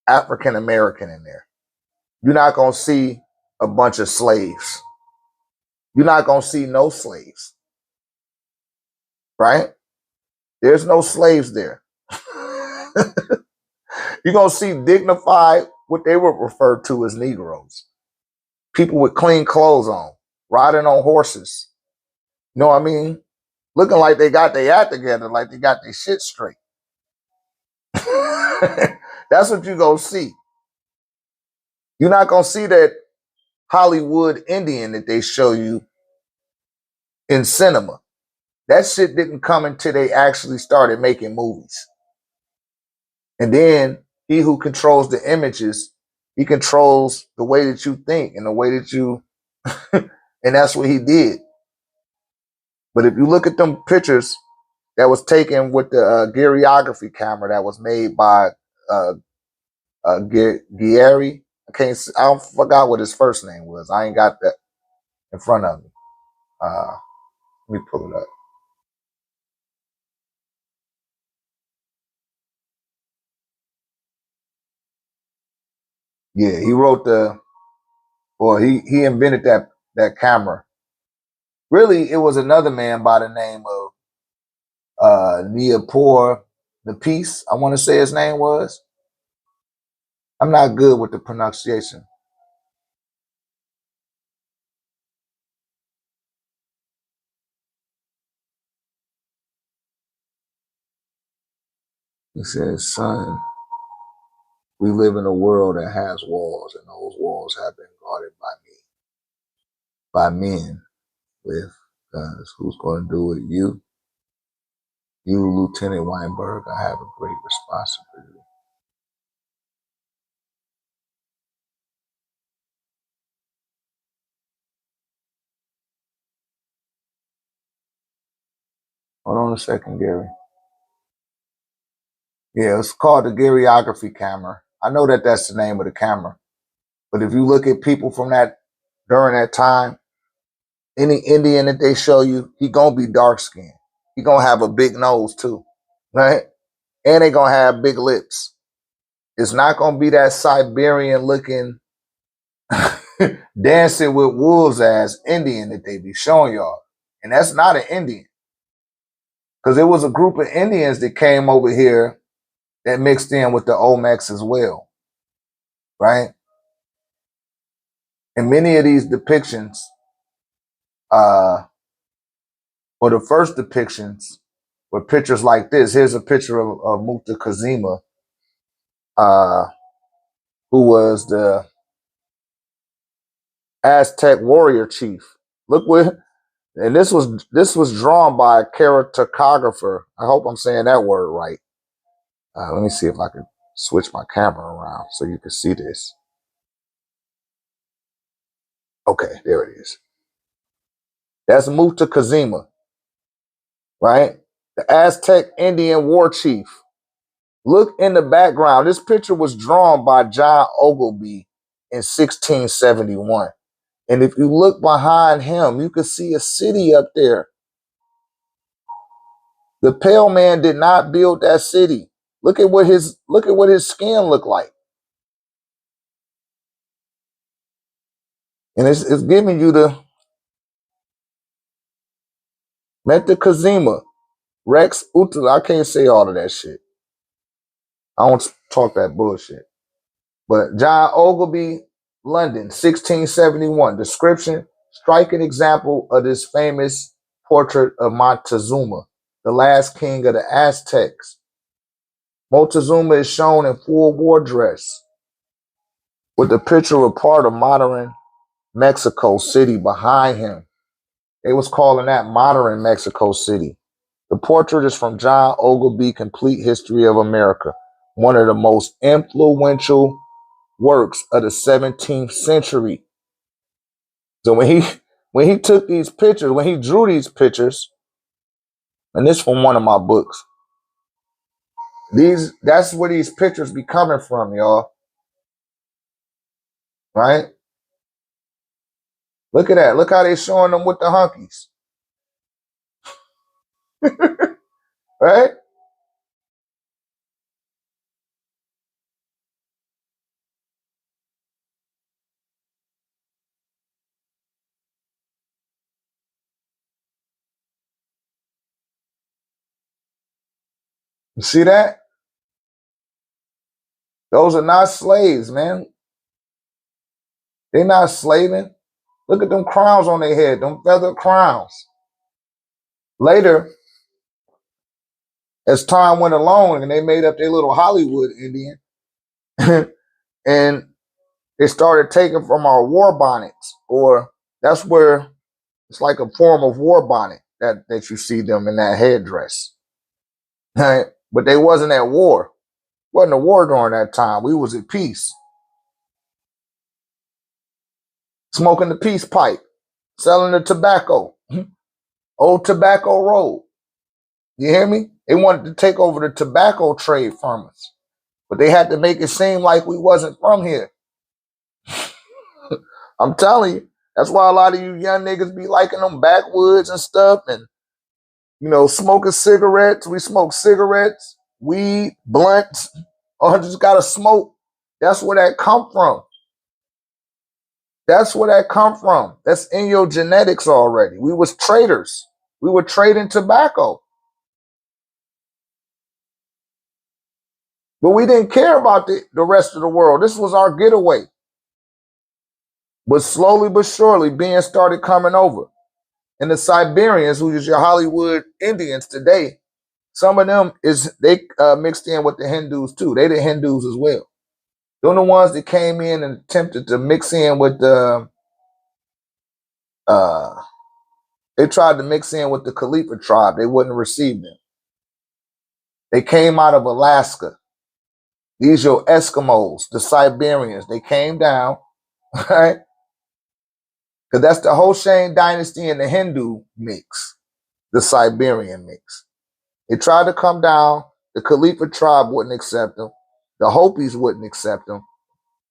African American in there, you're not going to see a bunch of slaves. You're not going to see no slaves, right? There's no slaves there. You're going to see dignified, what they would refer to as Negroes. People with clean clothes on, riding on horses. You know what I mean? Looking like they got their act together, like they got their shit straight. That's what you're going to see. You're not going to see that Hollywood Indian that they show you in cinema. That shit didn't come until they actually started making movies. And then he who controls the images, he controls the way that you think and the way that you, and that's what he did. But if you look at them pictures that was taken with the gyriography camera that was made by Gary, I forgot what his first name was. I ain't got that in front of me. Let me pull it up. Yeah, he wrote he invented that camera. Really, it was another man by the name of Neopor the Peace, I want to say his name was. I'm not good with the pronunciation. He says, son, we live in a world that has walls, and those walls have been guarded by me, by men. with, because who's going to do it? You, Lieutenant Weinberg. I have a great responsibility. Hold on a second, Gary. Yeah, it's called the Garyography camera. I know that that's the name of the camera. But if you look at people from that, during that time, any Indian that they show you, he gonna be dark skinned. He gonna have a big nose too, right? And they gonna have big lips. It's not gonna be that Siberian looking dancing with wolves ass Indian that they be showing y'all. And that's not an Indian. Because it was a group of Indians that came over here that mixed in with the Olmecs as well, right? And many of these depictions, or the first depictions, were pictures like this. Here's a picture of NunpTah Kazima, who was the Aztec warrior chief. Look what, and this was drawn by a cartographer. I hope I'm saying that word right. Let me see if I can switch my camera around so you can see this. Okay, there it is. That's NunpTah Kazima, right? The Aztec Indian war chief. Look in the background. This picture was drawn by John Ogilvy in 1671. And if you look behind him, you can see a city up there. The pale man did not build that city. Look at what his skin looked like. And it's giving you the NunpTah Kazima, Rex Uta. I can't say all of that shit. I don't talk that bullshit. But John Ogilvy, London, 1671. Description, striking example of this famous portrait of Montezuma, the last king of the Aztecs. Montezuma is shown in full war dress with a picture of part of modern Mexico City behind him. They was calling that modern Mexico City. The portrait is from John Ogilvy, Complete History of America, one of the most influential works of the 17th century. So when he took these pictures, when he drew these pictures, and this from one of my books, that's where these pictures be coming from, y'all. Right? Look at that. Look how they showing them with the hunkies. Right? You see that? Those are not slaves, man. They're not slaving. Look at them crowns on their head, them feather crowns. Later, as time went along and they made up their little Hollywood Indian, and they started taking from our war bonnets, or that's where it's like a form of war bonnet that you see them in that headdress. Right? But they wasn't at war. Wasn't a war during that time. We was at peace. Smoking the peace pipe, selling the tobacco, old tobacco road. You hear me? They wanted to take over the tobacco trade from us, but they had to make it seem like we wasn't from here. I'm telling you, that's why a lot of you young niggas be liking them backwoods and stuff, and smoking cigarettes. We smoke cigarettes, weed, blunts, or just gotta smoke. That's where that come from. That's where that come from. That's in your genetics already. We was traders. We were trading tobacco. But we didn't care about the rest of the world. This was our getaway. But slowly but surely, being started coming over. And the Siberians, who is your Hollywood Indians today, some of them they mixed in with the Hindus too. They the Hindus as well. They're the ones that came in and attempted to mix in with the They tried to mix in with the Khalifa tribe. They wouldn't receive them. They came out of Alaska. These are your Eskimos, the Siberians. They came down, right? Because that's the Hoshane dynasty and the Hindu mix, the Siberian mix. They tried to come down. The Khalifa tribe wouldn't accept them. The Hopis wouldn't accept them.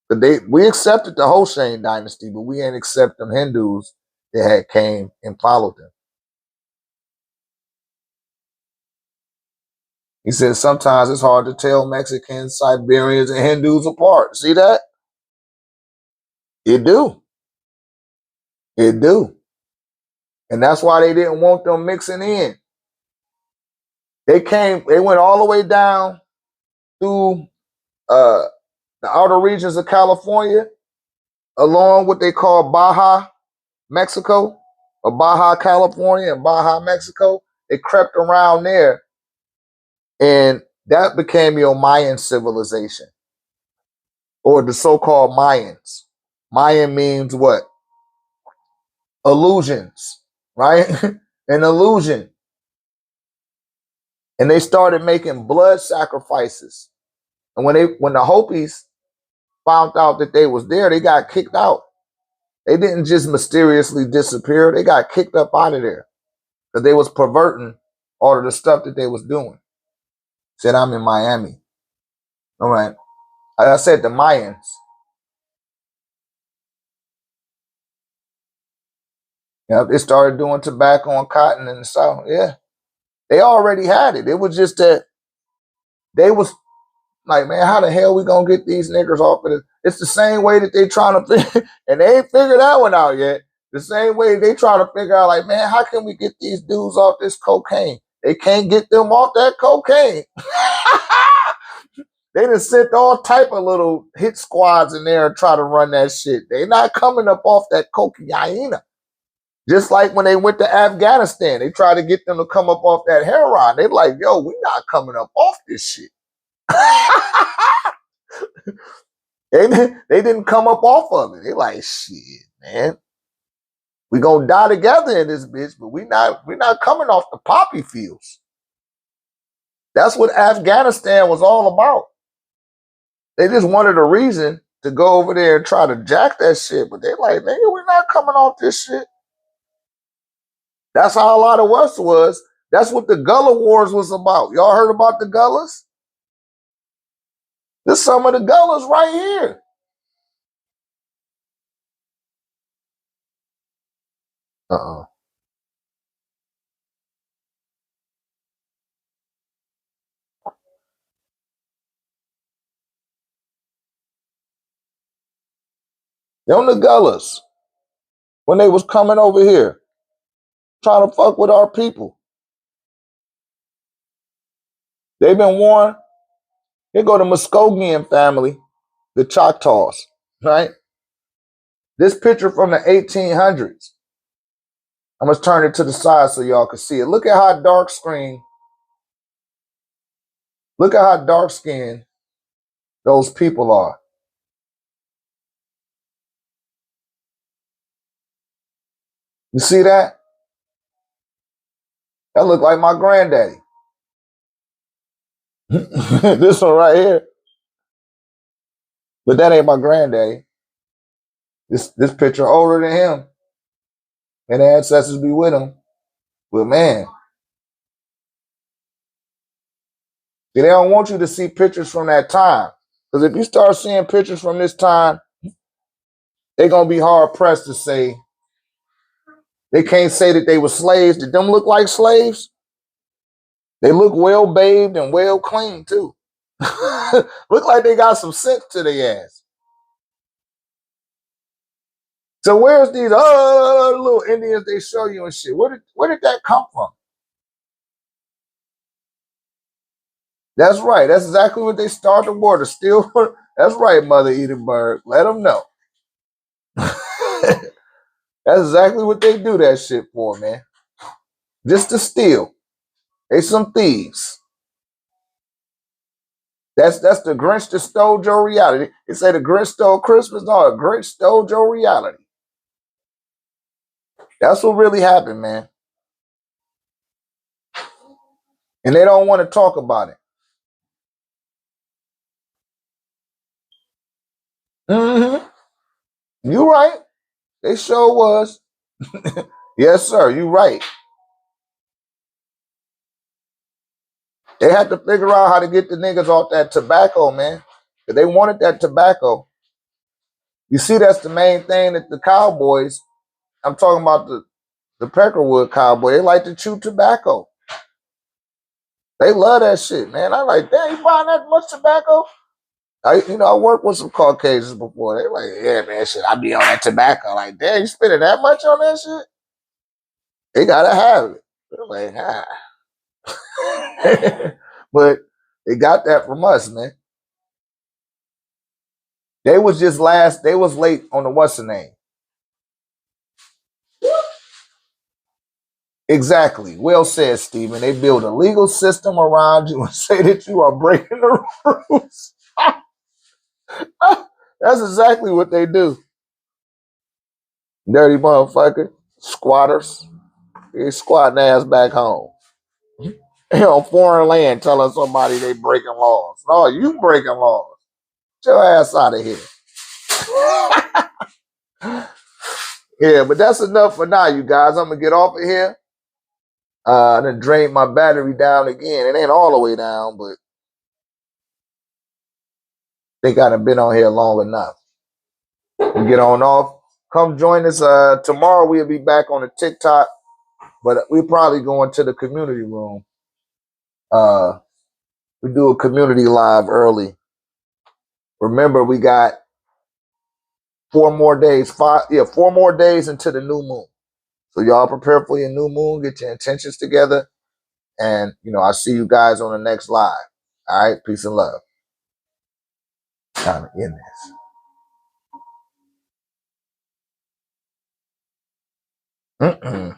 But we accepted the Hoshane dynasty, but we ain't accept them Hindus that had came and followed them. He said sometimes it's hard to tell Mexicans, Siberians, and Hindus apart. See that? It do. It do. And that's why they didn't want them mixing in. They went all the way down through the outer regions of California, along what they call Baja, Mexico, or Baja, California, and Baja, Mexico. They crept around there, and that became your Mayan civilization, or the so-called Mayans. Mayan means what? Illusions, right? An illusion. And they started making blood sacrifices. And when the Hopis found out that they was there, they got kicked out. They didn't just mysteriously disappear. They got kicked up out of there because they was perverting all of the stuff that they was doing. Said, I'm in Miami. All right. Like I said, the Mayans. Yeah, they started doing tobacco and cotton in the South. Yeah. They already had it. It was just that they was like, man, how the hell we gonna get these niggers off of this? It's the same way that they trying to figure, and they ain't figured that one out yet. The same way they trying to figure out, like, man, how can we get these dudes off this cocaine? They can't get them off that cocaine. They done sent all type of little hit squads in there and try to run that shit. They not coming up off that cocaine. Just like when they went to Afghanistan, they tried to get them to come up off that heroin. They like, yo, we not coming up off this shit. They didn't come up off of it. They like, shit, man. We gonna die together in this bitch, but we're not coming off the poppy fields. That's what Afghanistan was all about. They just wanted a reason to go over there and try to jack that shit, but they like, nigga, we're not coming off this shit. That's how a lot of us was. That's what the Gullah Wars was about. Y'all heard about the Gullahs? There's some of the Gullahs right here. Uh-oh. Them the Gullahs, when they was coming over here, trying to fuck with our people. They've been warned. Here go the Muskogean family, the Choctaws, right? This picture from the 1800s. I'm going to turn it to the side so y'all can see it. Look at how dark skinned those people are. You see that? That look like my granddaddy. This one right here. But that ain't my granddaddy. This picture older than him. And the ancestors be with him. But man, they don't want you to see pictures from that time. Because if you start seeing pictures from this time, they're going to be hard pressed to say, they can't say that they were slaves. Did them look like slaves? They look well bathed and well clean too. Look like they got some sense to their ass. So where's these little Indians they show you and shit? Where did that come from? That's right. That's exactly what they start the war to steal. That's right, Mother Edinburgh. Let them know. That's exactly what they do that shit for, man. Just to steal. They some thieves. That's the Grinch that stole your reality. They say the Grinch stole Christmas. No, the Grinch stole your reality. That's what really happened, man. And they don't want to talk about it. You right. They sure was. Yes, sir. You right. They had to figure out how to get the niggas off that tobacco, man. Because they wanted that tobacco. You see, that's the main thing that the cowboys, I'm talking about the Peckerwood cowboy, they like to chew tobacco. They love that shit, man. I like, damn, you buying that much tobacco? I worked with some Caucasians before. They like, yeah, man, shit, I be on that tobacco. Like, damn, you spending that much on that shit? They gotta have it. They're like, but they got that from us, man. They was late on the what's the name? Exactly. Well said, Stephen. They build a legal system around you and say that you are breaking the rules. That's exactly what they do. Dirty motherfucker. Squatters. They squatting ass back home. On foreign land telling somebody they breaking laws. No, you breaking laws. Get your ass out of here. Yeah, but that's enough for now, you guys. I'm gonna get off of here. I done drained my battery down again. It ain't all the way down, but I think I've been on here long enough. We get on off. Come join us. Tomorrow we'll be back on the TikTok, but we're probably going to the community room. We do a community live early. Remember, we got 4 more days. 4 more days into the new moon. So y'all prepare for your new moon. Get your intentions together, and I'll see you guys on the next live. All right, peace and love. Time to end this.